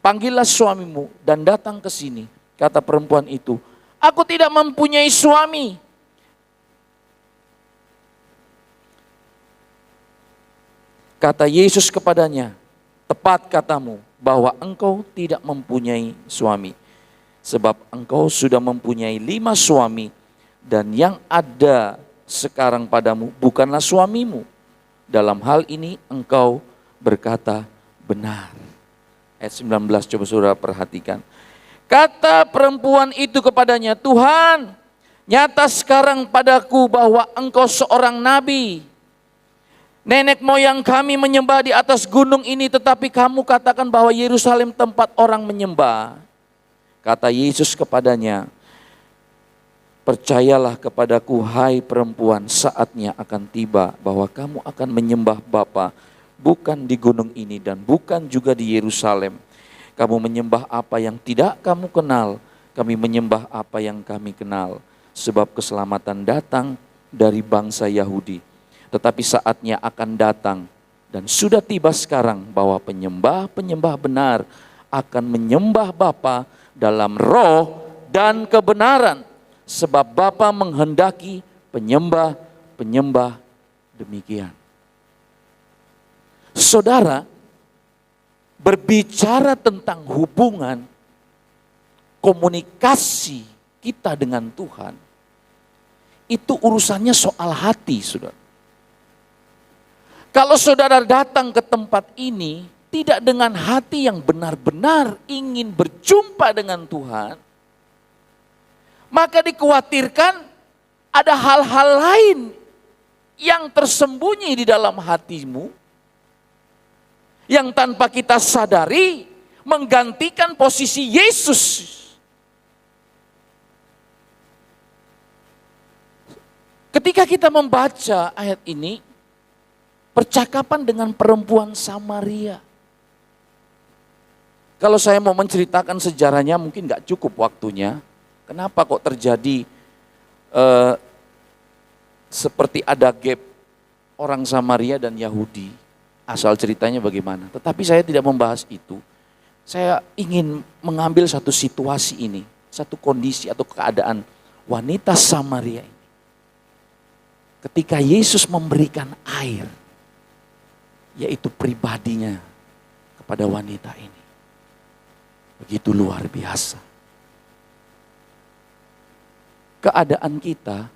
panggillah suamimu dan datang ke sini. Kata perempuan itu, aku tidak mempunyai suami. Kata Yesus kepadanya, tepat katamu bahwa engkau tidak mempunyai suami. Sebab engkau sudah mempunyai 5 suami dan yang ada sekarang padamu bukanlah suamimu. Dalam hal ini engkau berkata benar. Ayat 19 coba saudara perhatikan. Kata perempuan itu kepadanya, Tuhan, nyata sekarang padaku bahwa engkau seorang nabi. Nenek moyang kami menyembah di atas gunung ini, tetapi kamu katakan bahwa Yerusalem tempat orang menyembah. Kata Yesus kepadanya, percayalah kepadaku hai perempuan, saatnya akan tiba bahwa kamu akan menyembah Bapa, bukan di gunung ini dan bukan juga di Yerusalem. Kamu menyembah apa yang tidak kamu kenal, kami menyembah apa yang kami kenal. Sebab keselamatan datang dari bangsa Yahudi. Tetapi saatnya akan datang dan sudah tiba sekarang bahwa penyembah-penyembah benar akan menyembah Bapa dalam roh dan kebenaran. Sebab Bapa menghendaki penyembah-penyembah demikian. Saudara, berbicara tentang hubungan komunikasi kita dengan Tuhan, itu urusannya soal hati, saudara. Kalau saudara datang ke tempat ini tidak dengan hati yang benar-benar ingin berjumpa dengan Tuhan, maka dikhawatirkan ada hal-hal lain yang tersembunyi di dalam hatimu yang tanpa kita sadari menggantikan posisi Yesus. Ketika kita membaca ayat ini, percakapan dengan perempuan Samaria. Kalau saya mau menceritakan sejarahnya mungkin gak cukup waktunya. Kenapa kok terjadi seperti ada gap orang Samaria dan Yahudi. Asal ceritanya bagaimana. Tetapi saya tidak membahas itu. Saya ingin mengambil satu situasi ini. Satu kondisi atau keadaan wanita Samaria ini. Ketika Yesus memberikan air. Yaitu pribadinya kepada wanita ini. Begitu luar biasa. Keadaan kita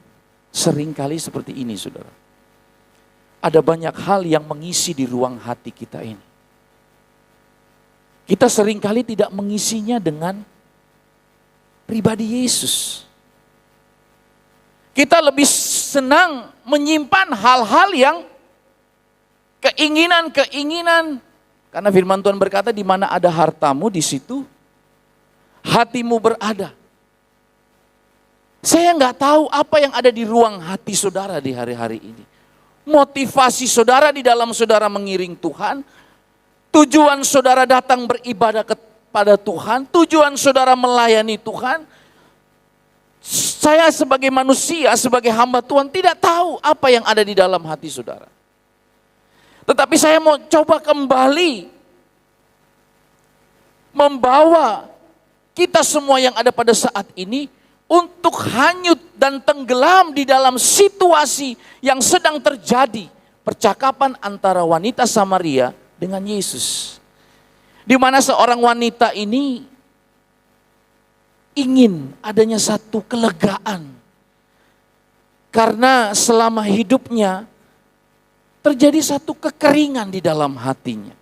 seringkali seperti ini, saudara. Ada banyak hal yang mengisi di ruang hati kita ini. Kita seringkali tidak mengisinya dengan pribadi Yesus. Kita lebih senang menyimpan hal-hal yang keinginan-keinginan. Karena firman Tuhan berkata, di mana ada hartamu, di situ hatimu berada. Saya nggak tahu apa yang ada di ruang hati saudara di hari-hari ini. Motivasi saudara di dalam saudara mengiring Tuhan. Tujuan saudara datang beribadah kepada Tuhan. Tujuan saudara melayani Tuhan. Saya sebagai manusia, sebagai hamba Tuhan tidak tahu apa yang ada di dalam hati saudara. Tetapi saya mau coba kembali membawa kita semua yang ada pada saat ini untuk hanyut dan tenggelam di dalam situasi yang sedang terjadi. Percakapan antara wanita Samaria dengan Yesus. Di mana seorang wanita ini ingin adanya satu kelegaan. Karena selama hidupnya terjadi satu kekeringan di dalam hatinya.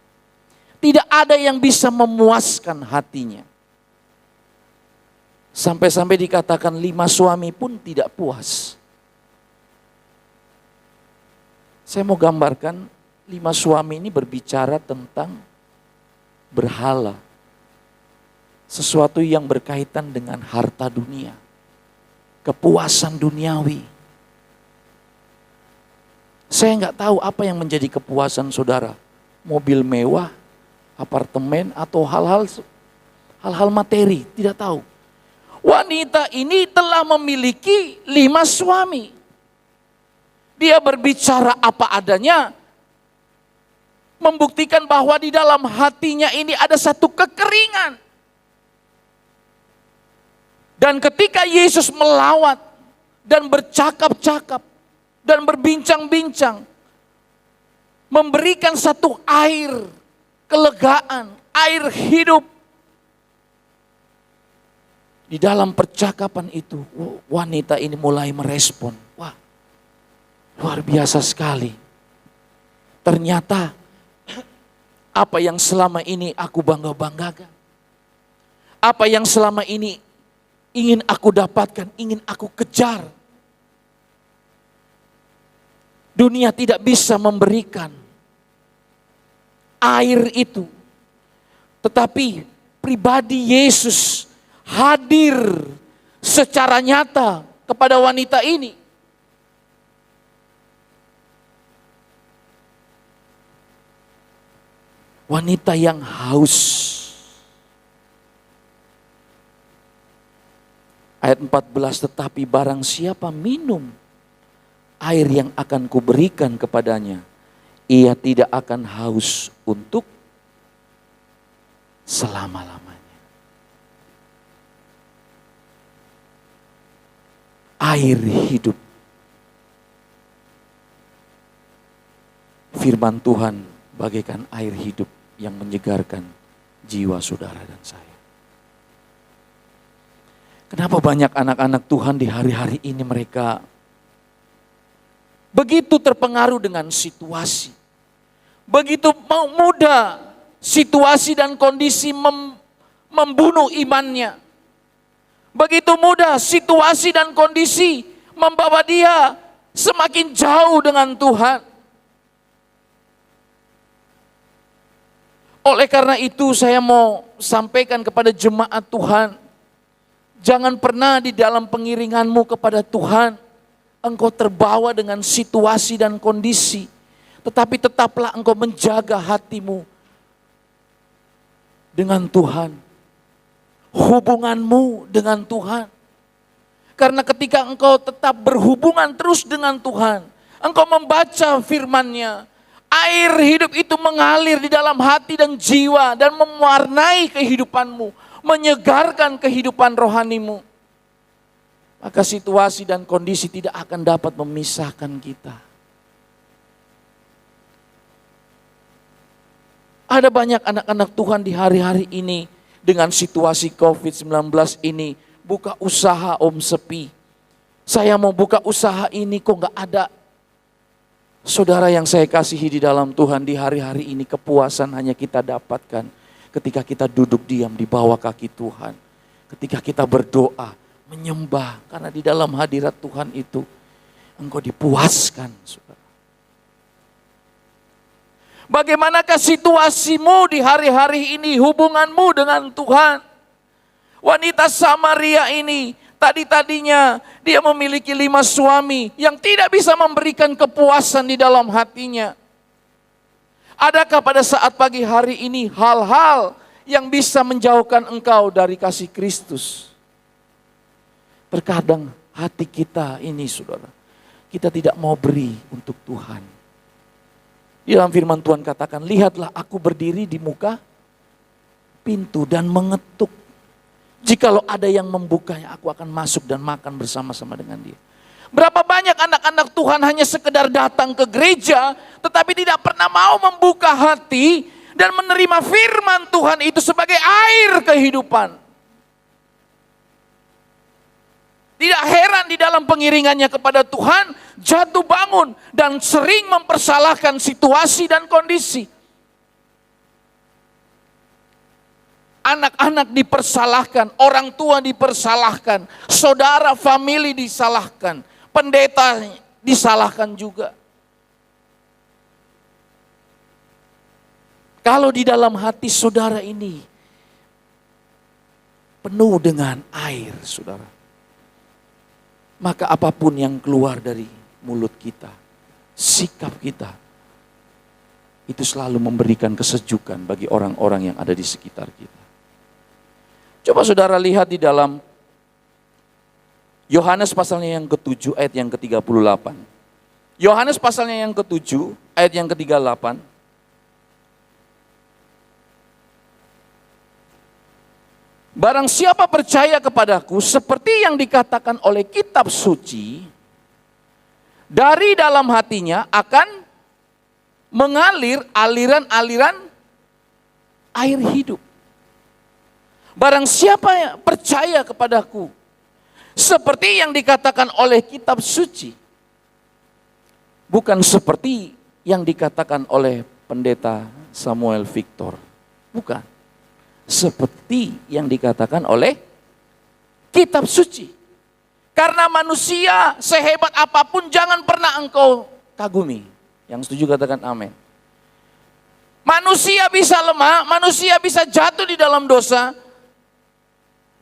Tidak ada yang bisa memuaskan hatinya. Sampai-sampai dikatakan 5 suami pun tidak puas. Saya mau gambarkan 5 suami ini berbicara tentang berhala. Sesuatu yang berkaitan dengan harta dunia. Kepuasan duniawi. Saya nggak tahu apa yang menjadi kepuasan saudara. Mobil mewah, apartemen, atau hal-hal materi, tidak tahu. Wanita ini telah memiliki 5 suami. Dia berbicara apa adanya, membuktikan bahwa di dalam hatinya ini ada satu kekeringan. Dan ketika Yesus melawat dan bercakap-cakap dan berbincang-bincang, memberikan satu air kelegaan, air hidup. Di dalam percakapan itu, wanita ini mulai merespon. Wah, luar biasa sekali. Ternyata apa yang selama ini aku bangga-banggakan, apa yang selama ini ingin aku dapatkan, ingin aku kejar, dunia tidak bisa memberikan air itu. Tetapi pribadi Yesus hadir secara nyata kepada wanita ini. Wanita yang haus. Ayat 14, tetapi barang siapa minum air yang akan kuberikan kepadanya, ia tidak akan haus untuk selama-lamanya. Air hidup. Firman Tuhan bagaikan air hidup yang menyegarkan jiwa saudara dan saya. Kenapa banyak anak-anak Tuhan di hari-hari ini mereka begitu terpengaruh dengan situasi. Begitu mudah situasi dan kondisi membunuh imannya. Begitu mudah situasi dan kondisi membawa dia semakin jauh dengan Tuhan. Oleh karena itu saya mau sampaikan kepada jemaat Tuhan, jangan pernah di dalam pengiringanmu kepada Tuhan engkau terbawa dengan situasi dan kondisi. Tetapi tetaplah engkau menjaga hatimu dengan Tuhan. Hubunganmu dengan Tuhan. Karena ketika engkau tetap berhubungan terus dengan Tuhan, engkau membaca firman-Nya, air hidup itu mengalir di dalam hati dan jiwa dan mewarnai kehidupanmu, menyegarkan kehidupan rohanimu. Maka situasi dan kondisi tidak akan dapat memisahkan kita. Ada banyak anak-anak Tuhan di hari-hari ini dengan situasi COVID-19 ini, buka usaha Om Sepi. Saya mau buka usaha ini kok gak ada. Saudara yang saya kasihi di dalam Tuhan, di hari-hari ini kepuasan hanya kita dapatkan ketika kita duduk diam di bawah kaki Tuhan. Ketika kita berdoa, menyembah, karena di dalam hadirat Tuhan itu engkau dipuaskan, saudara. Bagaimanakah situasimu di hari-hari ini, hubunganmu dengan Tuhan? Wanita Samaria ini, tadinya dia memiliki 5 suami yang tidak bisa memberikan kepuasan di dalam hatinya. Adakah pada saat pagi hari ini hal-hal yang bisa menjauhkan engkau dari kasih Kristus? Terkadang hati kita ini, saudara, kita tidak mau beri untuk Tuhan. Di dalam firman Tuhan katakan, lihatlah aku berdiri di muka pintu dan mengetuk. Jikalau ada yang membukanya, aku akan masuk dan makan bersama-sama dengan dia. Berapa banyak anak-anak Tuhan hanya sekedar datang ke gereja, tetapi tidak pernah mau membuka hati dan menerima firman Tuhan itu sebagai air kehidupan. Tidak heran di dalam pengiringannya kepada Tuhan, jatuh bangun dan sering mempersalahkan situasi dan kondisi. Anak-anak dipersalahkan, orang tua dipersalahkan, saudara, famili disalahkan, pendeta disalahkan juga. Kalau di dalam hati saudara ini penuh dengan air, saudara, maka apapun yang keluar dari mulut kita, sikap kita, itu selalu memberikan kesejukan bagi orang-orang yang ada di sekitar kita. Coba saudara lihat di dalam Yohanes pasalnya yang ke-7 ayat yang ke-38. Yohanes pasalnya yang ke-7 ayat yang ke-38. Barang siapa percaya kepadaku, seperti yang dikatakan oleh kitab suci, dari dalam hatinya akan mengalir aliran-aliran air hidup. Barang siapa yang percaya kepadaku, seperti yang dikatakan oleh kitab suci, bukan seperti yang dikatakan oleh pendeta Samuel Victor, bukan. Seperti yang dikatakan oleh kitab suci. Karena manusia sehebat apapun jangan pernah engkau kagumi. Yang setuju katakan amin. Manusia bisa lemah, manusia bisa jatuh di dalam dosa.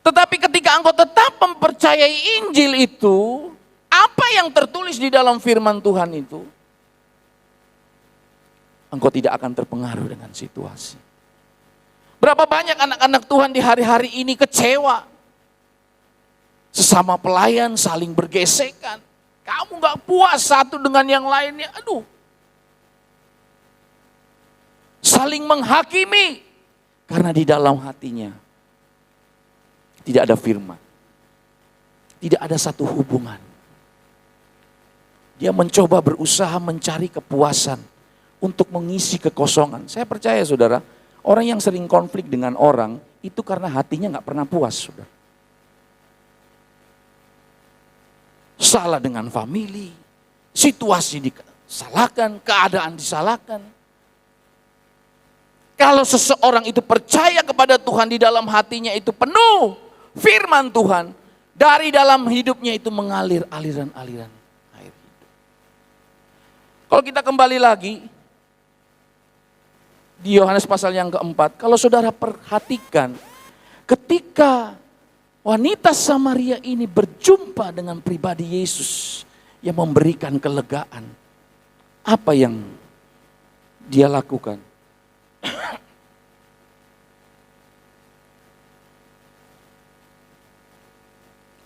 Tetapi ketika engkau tetap mempercayai Injil itu, apa yang tertulis di dalam firman Tuhan itu, engkau tidak akan terpengaruh dengan situasi. Berapa banyak anak-anak Tuhan di hari-hari ini kecewa. Sesama pelayan saling bergesekan. Kamu gak puas satu dengan yang lainnya. Aduh. Saling menghakimi. Karena di dalam hatinya tidak ada firman. Tidak ada satu hubungan. Dia mencoba berusaha mencari kepuasan untuk mengisi kekosongan. Saya percaya saudara, orang yang sering konflik dengan orang, itu karena hatinya gak pernah puas, saudara. Salah dengan famili, situasi disalahkan, keadaan disalahkan. Kalau seseorang itu percaya kepada Tuhan, di dalam hatinya itu penuh firman Tuhan, dari dalam hidupnya itu mengalir aliran-aliran air hidup. Kalau kita kembali lagi, di Yohanes pasal yang keempat, kalau saudara perhatikan, ketika wanita Samaria ini berjumpa dengan pribadi Yesus yang memberikan kelegaan, apa yang dia lakukan?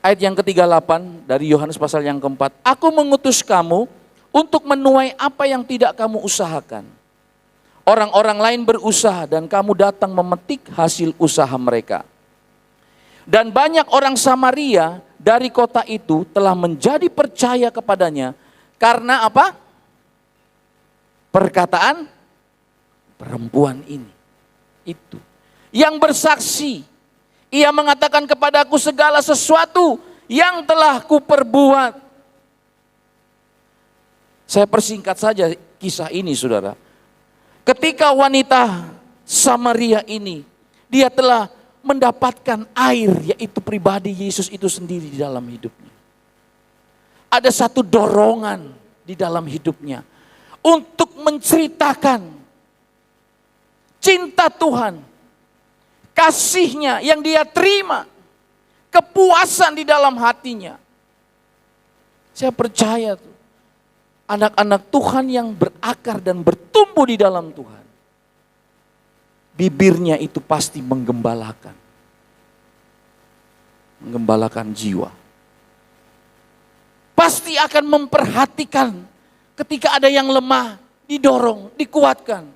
Ayat yang ke-38 dari Yohanes pasal yang keempat, aku mengutus kamu untuk menuai apa yang tidak kamu usahakan. Orang-orang lain berusaha dan kamu datang memetik hasil usaha mereka. Dan banyak orang Samaria dari kota itu telah menjadi percaya kepadanya. Karena apa? Perkataan perempuan ini. Itu. Yang bersaksi. Ia mengatakan kepadaku segala sesuatu yang telah kuperbuat. Saya persingkat saja kisah ini, saudara. Ketika wanita Samaria ini, dia telah mendapatkan air, yaitu pribadi Yesus itu sendiri di dalam hidupnya. Ada satu dorongan di dalam hidupnya untuk menceritakan cinta Tuhan, kasihnya yang dia terima, kepuasan di dalam hatinya. Saya percaya tuh, anak-anak Tuhan yang berakar dan bertumbuh di dalam Tuhan, bibirnya itu pasti menggembalakan. Menggembalakan jiwa. Pasti akan memperhatikan ketika ada yang lemah, didorong, dikuatkan.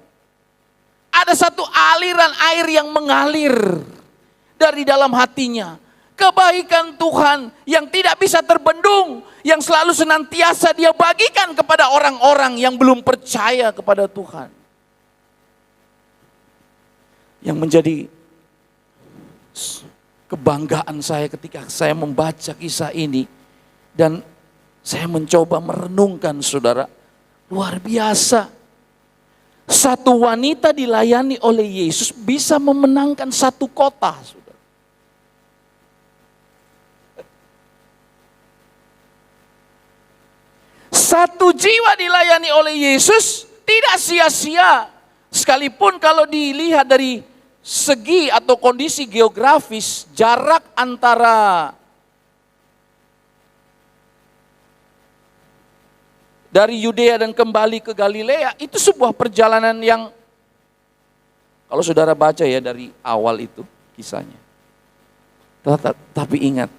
Ada satu aliran air yang mengalir dari dalam hatinya. Kebaikan Tuhan yang tidak bisa terbendung, yang selalu senantiasa dia bagikan kepada orang-orang yang belum percaya kepada Tuhan. Yang menjadi kebanggaan saya ketika saya membaca kisah ini. Dan saya mencoba merenungkan, saudara, luar biasa. Satu wanita dilayani oleh Yesus bisa memenangkan satu kota, saudara. Satu jiwa dilayani oleh Yesus tidak sia-sia. Sekalipun kalau dilihat dari segi atau kondisi geografis, jarak antara dari Yudea dan kembali ke Galilea itu sebuah perjalanan yang, kalau saudara baca ya dari awal itu kisahnya. Tapi ingat,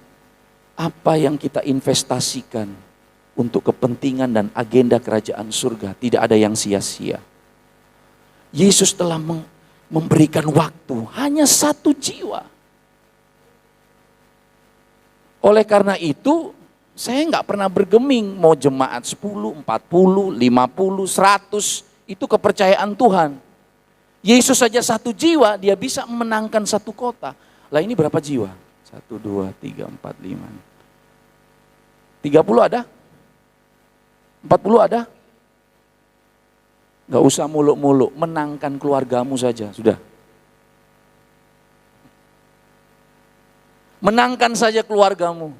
apa yang kita investasikan untuk kepentingan dan agenda kerajaan surga tidak ada yang sia-sia. Yesus telah memberikan waktu hanya 1 jiwa. Oleh karena itu, saya nggak pernah bergeming mau jemaat 10, 40, 50, 100, itu kepercayaan Tuhan. Yesus saja 1 jiwa, dia bisa memenangkan 1 kota. Lah ini berapa jiwa? 1, 2, 3, 4, 5. 30 ada? 40 ada? Gak usah muluk-muluk, menangkan keluargamu saja, sudah. Menangkan saja keluargamu.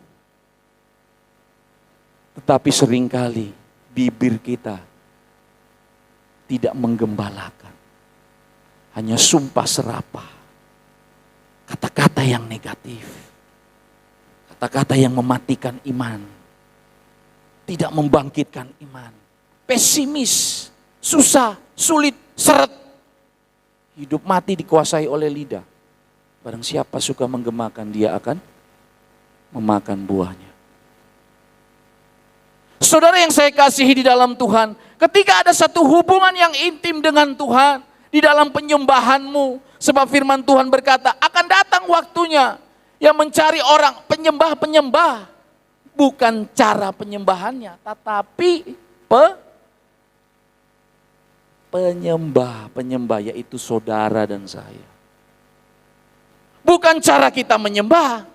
Tetapi seringkali bibir kita tidak menggembalakan. Hanya sumpah serapah. Kata-kata yang negatif. Kata-kata yang mematikan iman. Tidak membangkitkan iman. Pesimis. Susah, sulit, seret. Hidup mati dikuasai oleh lidah. Barang siapa suka menggemakan, dia akan memakan buahnya. Saudara yang saya kasihi di dalam Tuhan, ketika ada satu hubungan yang intim dengan Tuhan, di dalam penyembahanmu, sebab firman Tuhan berkata, akan datang waktunya yang mencari orang penyembah-penyembah. Bukan cara penyembahannya, tetapi penyembah, yaitu saudara dan saya. Bukan cara kita menyembah.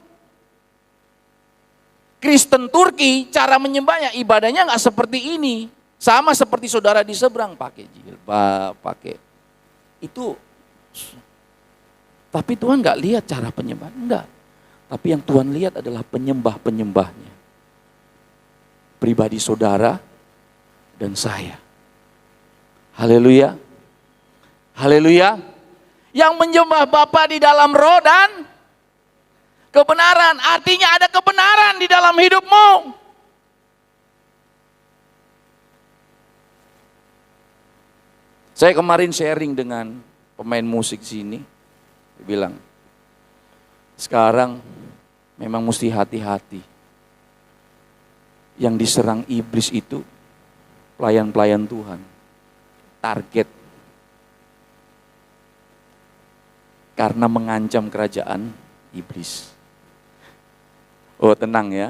Kristen Turki cara menyembahnya, ibadahnya nggak seperti ini. Sama seperti saudara di seberang, pakai jilbab, pakai itu. Tapi Tuhan nggak lihat cara penyembah, enggak. Tapi yang Tuhan lihat adalah penyembah-penyembahnya. Pribadi saudara dan saya. Haleluya. Haleluya. Yang menyembah Bapa di dalam roh dan kebenaran. Artinya ada kebenaran di dalam hidupmu. Saya kemarin sharing dengan pemain musik sini. Dia bilang, sekarang memang mesti hati-hati. Yang diserang iblis itu pelayan-pelayan Tuhan. Target karena mengancam kerajaan iblis. Oh tenang ya,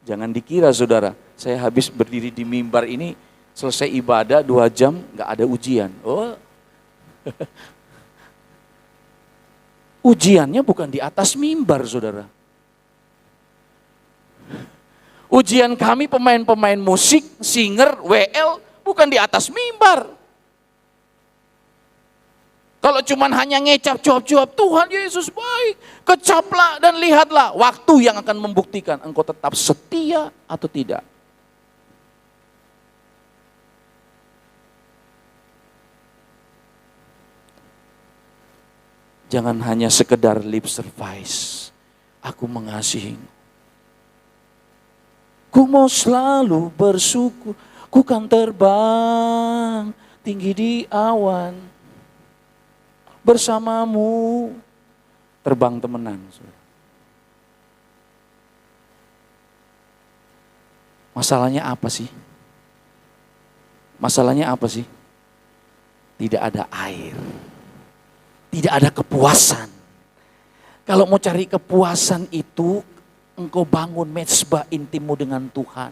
jangan dikira saudara, saya habis berdiri di mimbar ini, selesai ibadah 2 jam gak ada ujian. Oh, ujiannya bukan di atas mimbar saudara. Ujian kami pemain-pemain musik, singer, WL, bukan di atas mimbar. Kalau cuman hanya ngecap cuap-cuap, Tuhan Yesus baik, kecaplah dan lihatlah. Waktu yang akan membuktikan engkau tetap setia atau tidak. Jangan hanya sekedar lip service. Aku mengasihi. Ku mau selalu bersyukur, ku kan terbang tinggi di awan. Bersamamu terbang temenan. Masalahnya apa sih? Masalahnya apa sih? Tidak ada air. Tidak ada kepuasan. Kalau mau cari kepuasan itu, engkau bangun mezbah intimmu dengan Tuhan.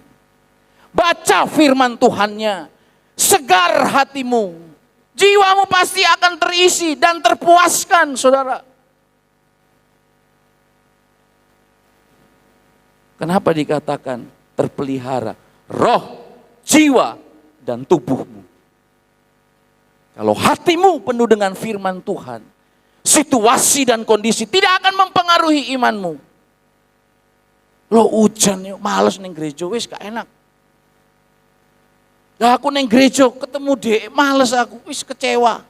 Baca firman Tuhannya. Segar hatimu. Jiwamu pasti akan terisi dan terpuaskan, saudara. Kenapa dikatakan terpelihara? Roh, jiwa, dan tubuhmu. Kalau hatimu penuh dengan firman Tuhan, situasi dan kondisi tidak akan mempengaruhi imanmu. Lo hujan, males neng gereja, wis gak enak. Lah aku neng gereja ketemu dek, males aku, wis kecewa.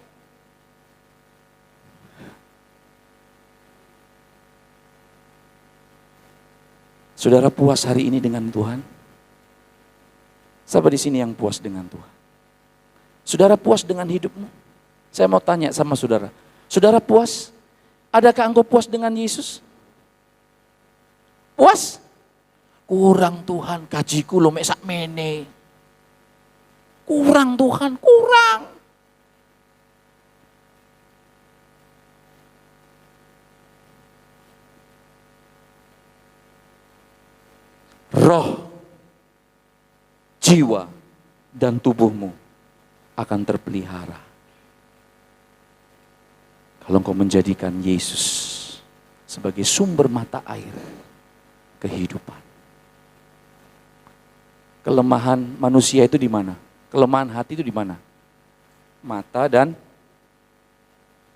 Saudara puas hari ini dengan Tuhan? Siapa di sini yang puas dengan Tuhan? Saudara puas dengan hidupmu? Saya mau tanya sama saudara. Saudara puas? Adakah engkau puas dengan Yesus? Puas? Kurang Tuhan, gajiku lo mek sakmene. Kurang Tuhan, kurang. Roh, jiwa, dan tubuhmu akan terpelihara. Kalau engkau menjadikan Yesus sebagai sumber mata air kehidupan. Kelemahan manusia itu di mana? Kelemahan hati itu di mana? Mata dan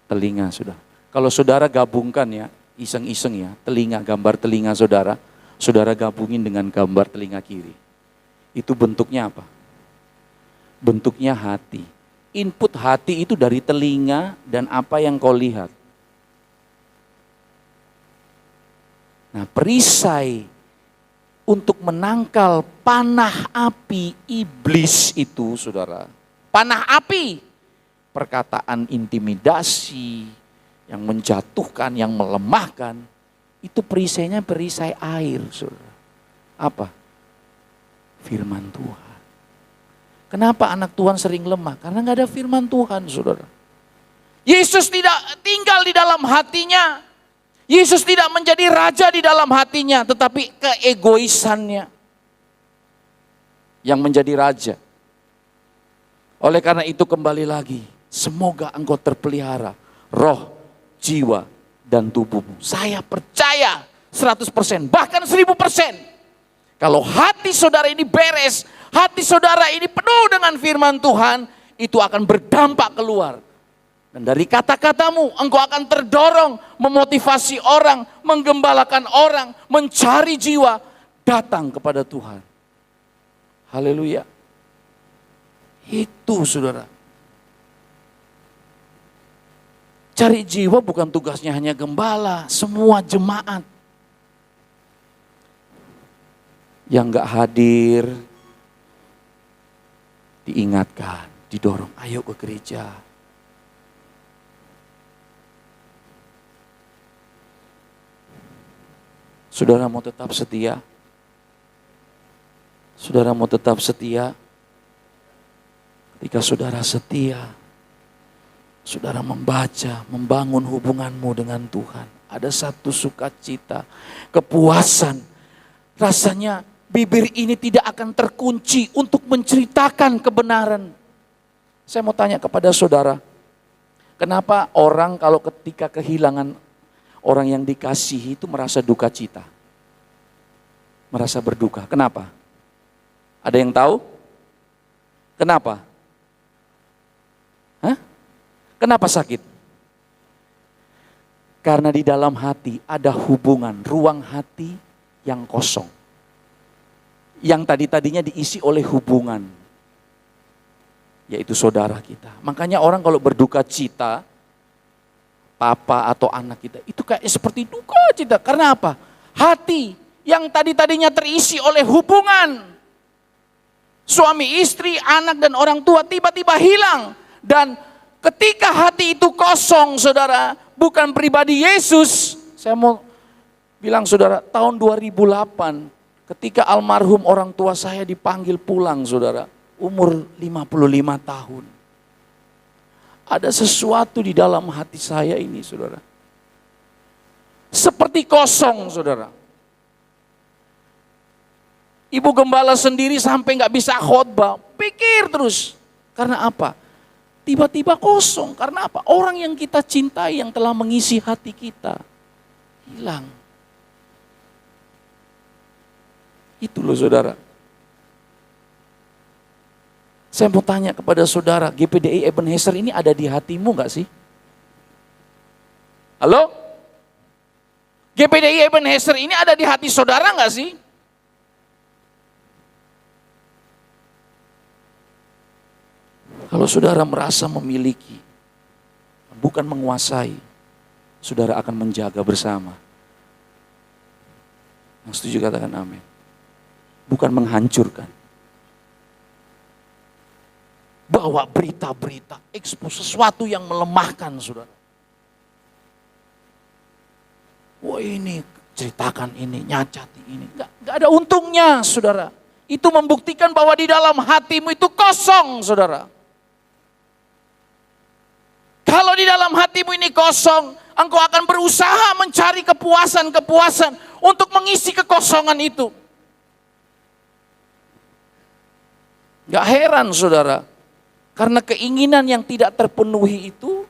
telinga, sudah. Kalau saudara gabungkan ya, iseng-iseng ya, telinga, gambar telinga saudara, saudara gabungin dengan gambar telinga kiri. Itu bentuknya apa? Bentuknya hati. Input hati itu dari telinga dan apa yang kau lihat. Nah, perisai untuk menangkal panah api iblis itu, saudara. Panah api, perkataan intimidasi, yang menjatuhkan, yang melemahkan, itu perisainya perisai air, saudara. Apa? Firman Tuhan. Kenapa anak Tuhan sering lemah? Karena nggak ada firman Tuhan, saudara. Yesus tidak tinggal di dalam hatinya. Yesus tidak menjadi raja di dalam hatinya, tetapi keegoisannya yang menjadi raja. Oleh karena itu kembali lagi, semoga engkau terpelihara roh, jiwa, dan tubuhmu. Saya percaya 100%, bahkan 1000%. Kalau hati saudara ini beres, hati saudara ini penuh dengan firman Tuhan, itu akan berdampak keluar. Dan dari kata-katamu engkau akan terdorong memotivasi orang, menggembalakan orang, mencari jiwa, datang kepada Tuhan. Haleluya. Itu saudara. Cari jiwa bukan tugasnya hanya gembala, semua jemaat. Yang gak hadir, diingatkan, didorong, ayo ke gereja. Saudara mau tetap setia? Saudara mau tetap setia? Ketika saudara setia, saudara membaca, membangun hubunganmu dengan Tuhan. Ada satu sukacita, kepuasan. Rasanya bibir ini tidak akan terkunci untuk menceritakan kebenaran. Saya mau tanya kepada saudara, kenapa orang kalau ketika kehilangan orang yang dikasihi itu merasa duka cita? Merasa berduka. Kenapa? Ada yang tahu? Kenapa? Hah? Kenapa sakit? Karena di dalam hati ada hubungan, ruang hati yang kosong. Yang tadinya diisi oleh hubungan. Yaitu saudara kita. Makanya orang kalau berduka cita, papa atau anak kita, itu kayak seperti duka cita. Karena apa? Hati yang tadinya terisi oleh hubungan. Suami, istri, anak dan orang tua tiba-tiba hilang. Dan ketika hati itu kosong saudara, bukan pribadi Yesus. Saya mau bilang saudara, tahun 2008 ketika almarhum orang tua saya dipanggil pulang saudara, umur 55 tahun. Ada sesuatu di dalam hati saya ini saudara. Seperti kosong saudara. Ibu gembala sendiri sampai gak bisa khotbah, pikir terus. Karena apa? Tiba-tiba kosong. Karena apa? Orang yang kita cintai yang telah mengisi hati kita hilang. Itu loh saudara. Saya mau tanya kepada saudara, GPDI Ebenezer ini ada di hatimu gak sih? Halo? GPDI Ebenezer ini ada di hati saudara gak sih? Kalau saudara merasa memiliki, bukan menguasai, saudara akan menjaga bersama. Yang setuju katakan amin. Bukan menghancurkan. Bawa berita-berita, ekspos sesuatu yang melemahkan, saudara. Wah ini, ceritakan ini, nyacati ini. Gak ada untungnya, saudara. Itu membuktikan bahwa di dalam hatimu itu kosong, saudara. Kalau di dalam hatimu ini kosong, engkau akan berusaha mencari kepuasan-kepuasan untuk mengisi kekosongan itu. Gak heran, saudara. Karena keinginan yang tidak terpenuhi itu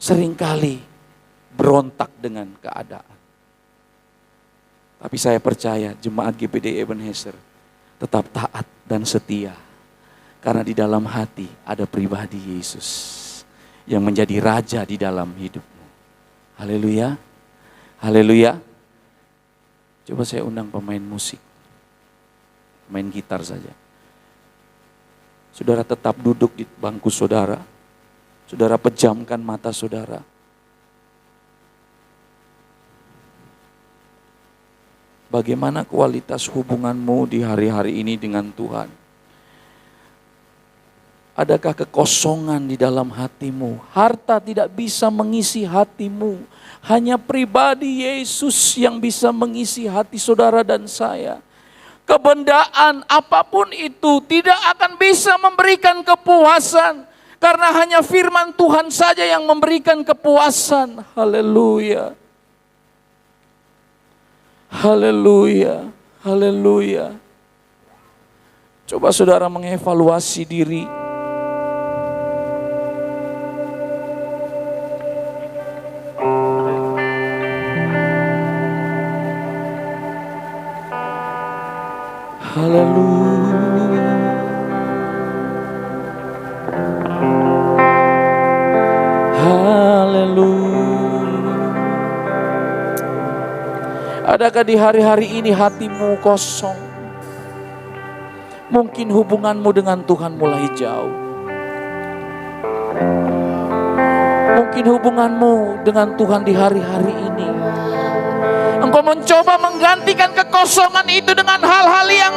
seringkali berontak dengan keadaan. Tapi saya percaya jemaat GBD Ebenezer tetap taat dan setia. Karena di dalam hati ada pribadi Yesus yang menjadi raja di dalam hidupmu. Haleluya. Haleluya. Coba saya undang pemain musik. Main gitar saja. Saudara tetap duduk di bangku saudara. Saudara pejamkan mata saudara. Bagaimana kualitas hubunganmu di hari-hari ini dengan Tuhan? Adakah kekosongan di dalam hatimu? Harta tidak bisa mengisi hatimu. Hanya pribadi Yesus yang bisa mengisi hati saudara dan saya. Kebendaan apapun itu tidak akan bisa memberikan kepuasan. Karena hanya firman Tuhan saja yang memberikan kepuasan. Haleluya. Haleluya. Haleluya. Coba saudara mengevaluasi diri. Haleluya. Haleluya. Adakah di hari-hari ini hatimu kosong? Mungkin hubunganmu dengan Tuhan mulai jauh. Mungkin hubunganmu dengan Tuhan di hari-hari ini engkau mencoba menggantikan kekosongan itu dengan hal-hal yang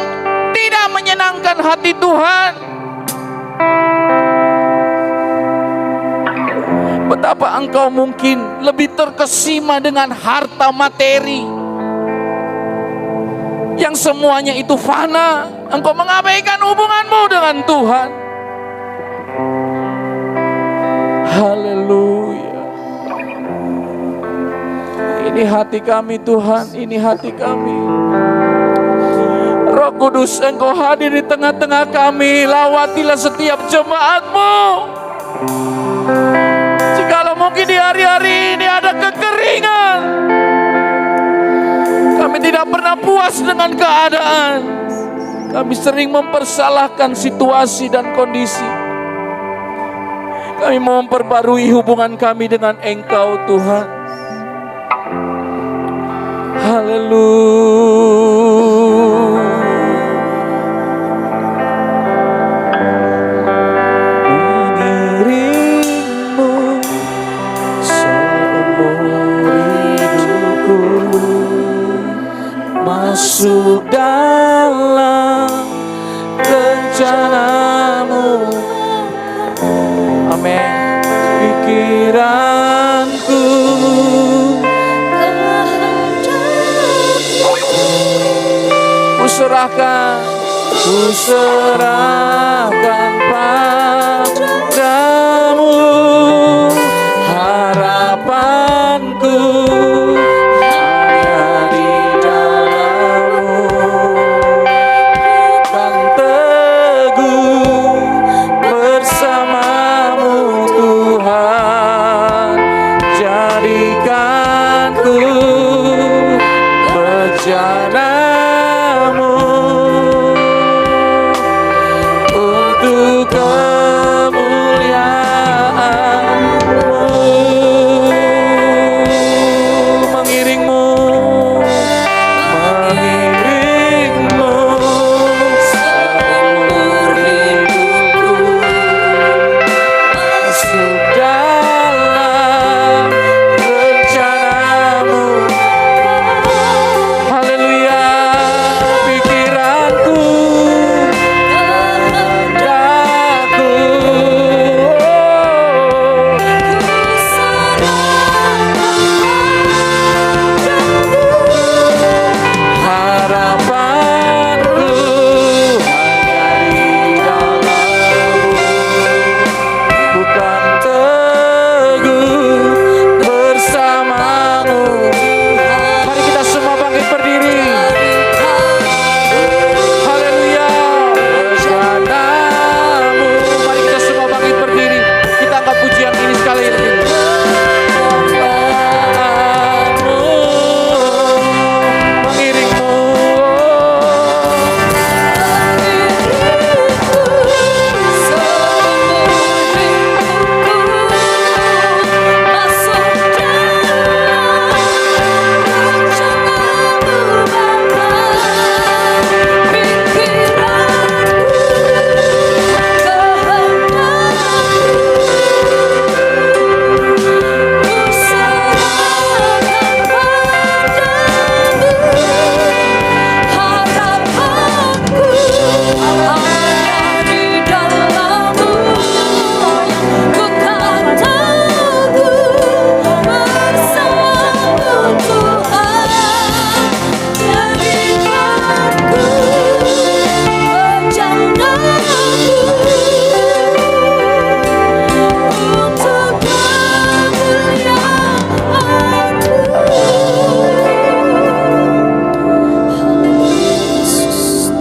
tidak menyenangkan hati Tuhan. Betapa engkau mungkin lebih terkesima dengan harta materi yang semuanya itu fana. Engkau mengabaikan hubunganmu dengan Tuhan. Haleluya. Ini hati kami Tuhan, ini hati kami. Roh Kudus, Engkau hadir di tengah-tengah kami. Lawatilah setiap jemaat-Mu. Jikalau mungkin di hari-hari ini ada kekeringan, kami tidak pernah puas dengan keadaan. Kami sering mempersalahkan situasi dan kondisi. Kami mau memperbarui hubungan kami dengan Engkau Tuhan. Haleluya. Mengiringmu seumur hidupku, masuk dalam rencanamu. Amin. Pikiranku ku serahkan padamu. Harapanku hanya di dalam-Mu. Kan teguh bersama-Mu Tuhan. Jadikanku berjalan teguh bersamamu. Mari kita semua bangkit berdiri. Haleluya. Bersamamu. Mari kita semua bangkit berdiri. Kita angkat pujian ini sekali lagi. Mengiringmu.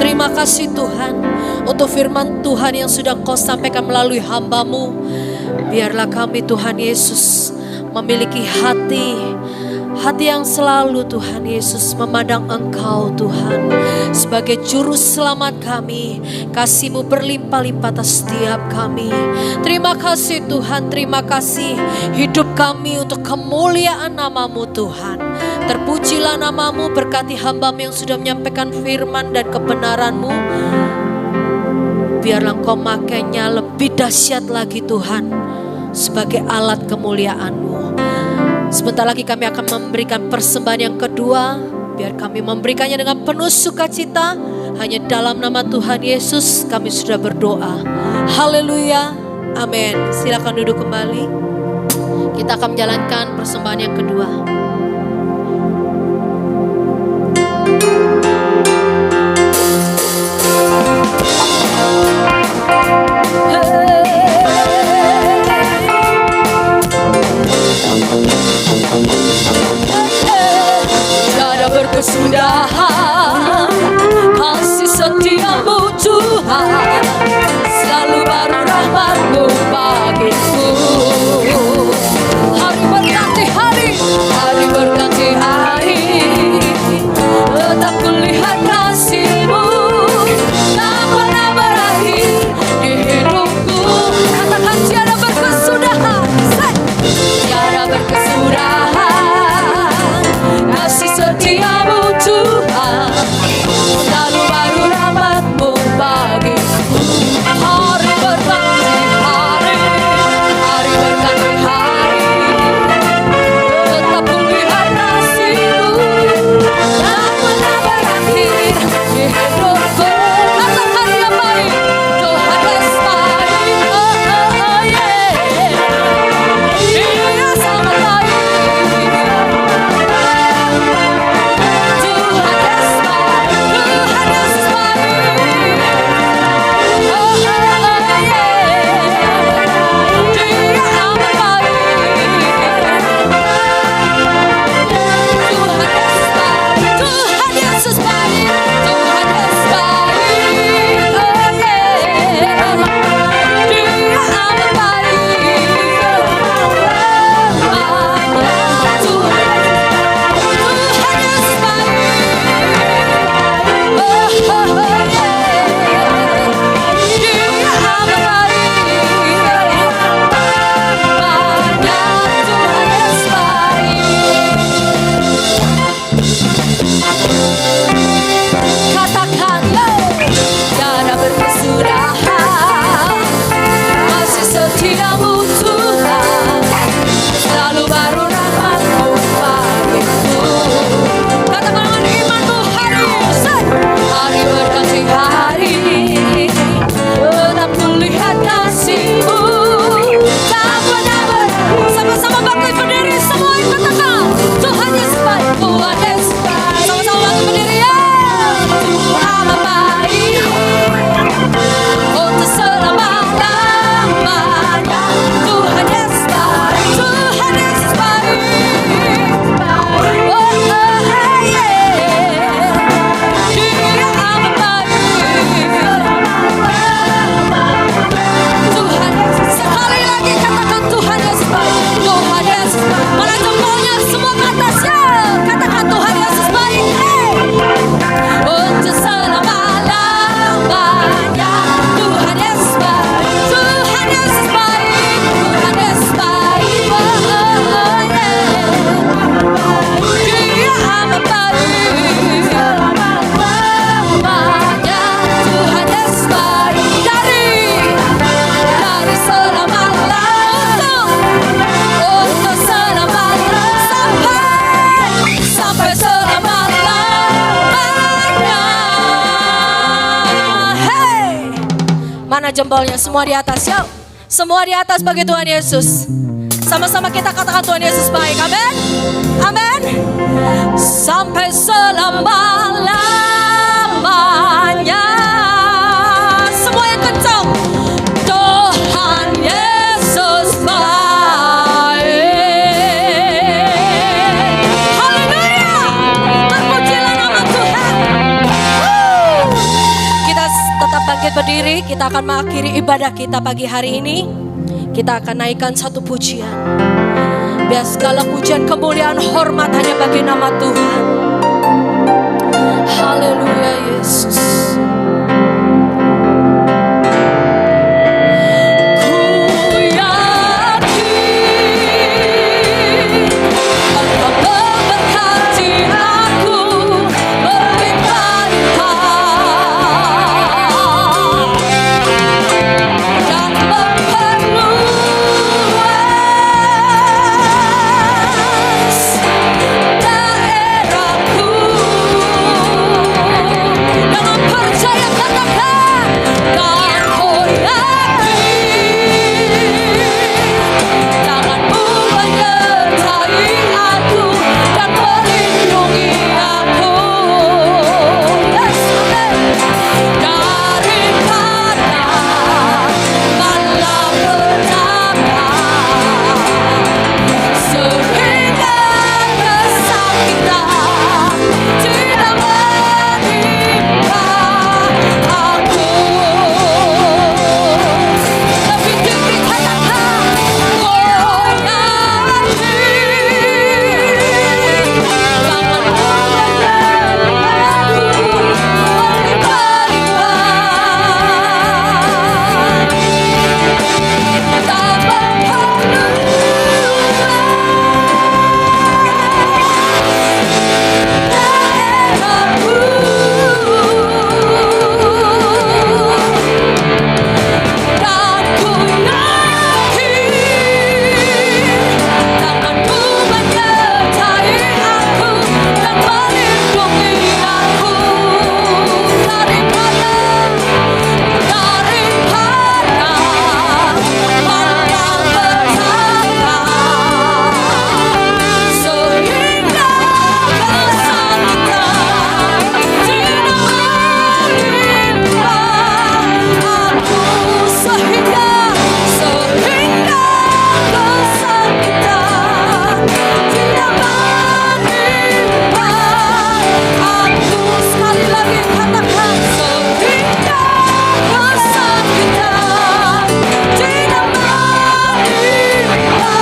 Terima kasih Tuhan untuk firman Tuhan yang sudah Kau sampaikan melalui hamba-Mu. Biarlah kami Tuhan Yesus memiliki hati yang selalu Tuhan Yesus memandang Engkau Tuhan sebagai juru selamat kami. Kasih-Mu berlimpah-limpah atas setiap kami. Terima kasih Tuhan, terima kasih hidup kami untuk kemuliaan nama-Mu Tuhan. Terpujilah nama-Mu, berkati hamba-Mu yang sudah menyampaikan firman dan kebenaran-Mu. Biarlah Engkau makainya lebih dahsyat lagi Tuhan sebagai alat kemuliaan-Mu. Sebentar lagi kami akan memberikan persembahan yang kedua. Biar kami memberikannya dengan penuh sukacita. Hanya dalam nama Tuhan Yesus kami sudah berdoa. Haleluya, amin. Silakan duduk kembali. Kita akan menjalankan persembahan yang kedua. Tiada berkesudahan kasih setiamu Tuhan, selalu baru rahmat-Mu bagiku. Hari berganti hari, hari berganti hari, tetap kulihat kasih-Mu tak pernah berakhir di hidupku. Katakan tiada berkesudahan, tiada berkesudahan kasih setiamu Tuhan. mana jempolnya? Semua di atas, yuk. Semua di atas bagi Tuhan Yesus. Sama-sama kita katakan Tuhan Yesus baik. Amin. Amin. Sampai selama-lamanya. Semua yang kencang. Tuhan Yesus baik. Haleluya. Terpujilah nama Tuhan. Kita tetap bangkit berdiri. Kita akan mengakhiri ibadah kita pagi hari ini. Kita akan naikkan satu pujian. Biar segala pujian, kemuliaan, hormat hanya bagi nama Tuhan. Haleluya Yesus. Ku yakin Engkau memberkati aku berlimpah-limpah dan memperluas daerahku. Dengan percaya katakan, dan ku yakin tanganmu menyertai aku dan melindungi aku. Yes, amen. Daripada malapetaka sehingga kesakitan tidak menimpa aku. Lebih tinggi katakan, ku yakin tanganmu menyertai aku berlimpah-limpah tak dan ku yakin tanganmu menyertai aku dan melindungi aku daripada malapetaka sehingga kesakitan tidak menimpa aku. Sehingga kesakitan tidak menimpa aku. Sekali lagi katakan, sehingga kesakitan tidak menimpa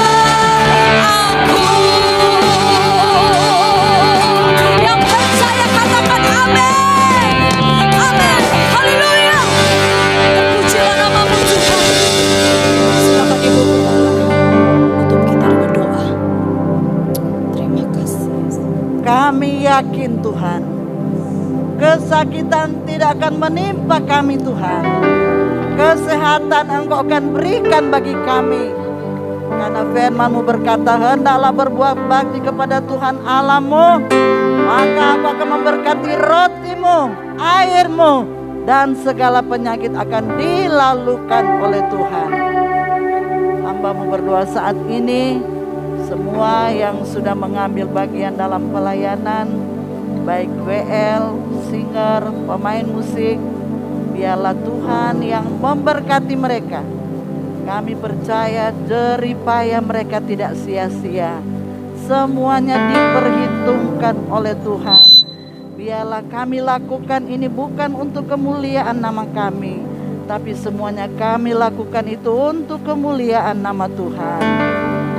aku. Yang percaya katakan amin. Amin. Haleluya. Terpujilah namamu Tuhan. Silakan Ibu tutup kita dengan doa. Terima kasih. Kami yakin Tuhan, kesakitan tidak akan menimpa kami Tuhan. Kesehatan Engkau akan berikan bagi kami. Karena firman-Mu berkata, hendaklah berbuat bakti kepada Tuhan Allah-mu, maka Aku akan memberkati rotimu, airmu, dan segala penyakit akan dilalukan oleh Tuhan. Hamba-Mu berdoa saat ini, semua yang sudah mengambil bagian dalam pelayanan, baik WL, singer, pemain musik, biarlah Tuhan yang memberkati mereka. Kami percaya jeripaya mereka tidak sia-sia. Semuanya diperhitungkan oleh Tuhan. Biarlah kami lakukan ini bukan untuk kemuliaan nama kami, tapi semuanya kami lakukan itu untuk kemuliaan nama Tuhan.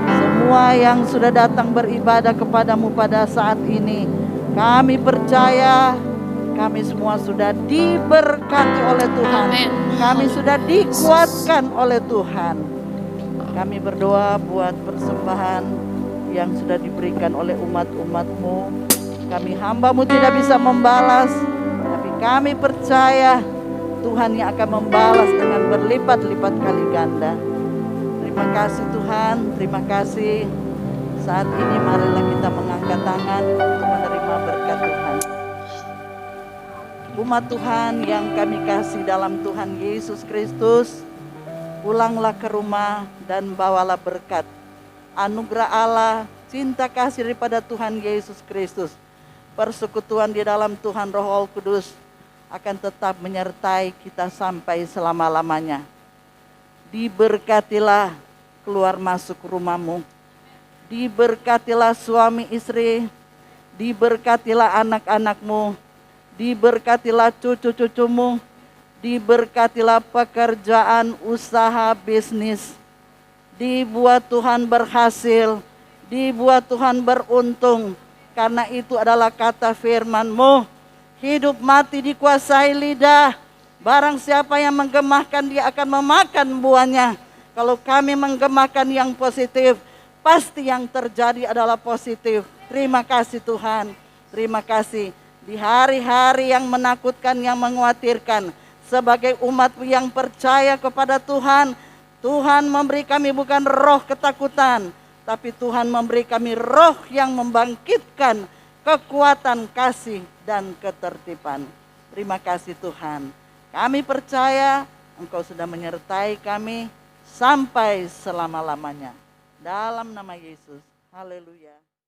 Semua yang sudah datang beribadah kepadamu pada saat ini, kami percaya kami semua sudah diberkati oleh Tuhan. Amin. Kami sudah dikuatkan oleh Tuhan. Kami berdoa buat persembahan yang sudah diberikan oleh umat-umat-Mu. Kami hamba-Mu tidak bisa membalas, tapi kami percaya Tuhan yang akan membalas dengan berlipat-lipat kali ganda. Terima kasih Tuhan, terima kasih. Saat ini marilah kita mengangkat tangan untuk menerima berkat Tuhan. Umat Tuhan yang kami kasih dalam Tuhan Yesus Kristus, pulanglah ke rumah dan bawalah berkat, anugerah Allah, cinta kasih daripada Tuhan Yesus Kristus, persekutuan di dalam Tuhan Roh Kudus akan tetap menyertai kita sampai selama-lamanya. Diberkatilah keluar masuk rumahmu, diberkatilah suami istri, diberkatilah anak-anakmu, diberkatilah cucu-cucumu, diberkatilah pekerjaan, usaha, bisnis. Dibuat Tuhan berhasil, dibuat Tuhan beruntung. Karena itu adalah kata firman-Mu, hidup mati dikuasai lidah. Barang siapa yang menggemahkan, dia akan memakan buahnya. Kalau kami menggemahkan yang positif, pasti yang terjadi adalah positif. Terima kasih Tuhan, terima kasih. Di hari-hari yang menakutkan, yang mengkhawatirkan, sebagai umat-Mu yang percaya kepada Tuhan, Tuhan memberi kami bukan roh ketakutan, tapi Tuhan memberi kami roh yang membangkitkan kekuatan, kasih, dan ketertiban. Terima kasih Tuhan. Kami percaya Engkau sudah menyertai kami sampai selama-lamanya. Dalam nama Yesus. Haleluya.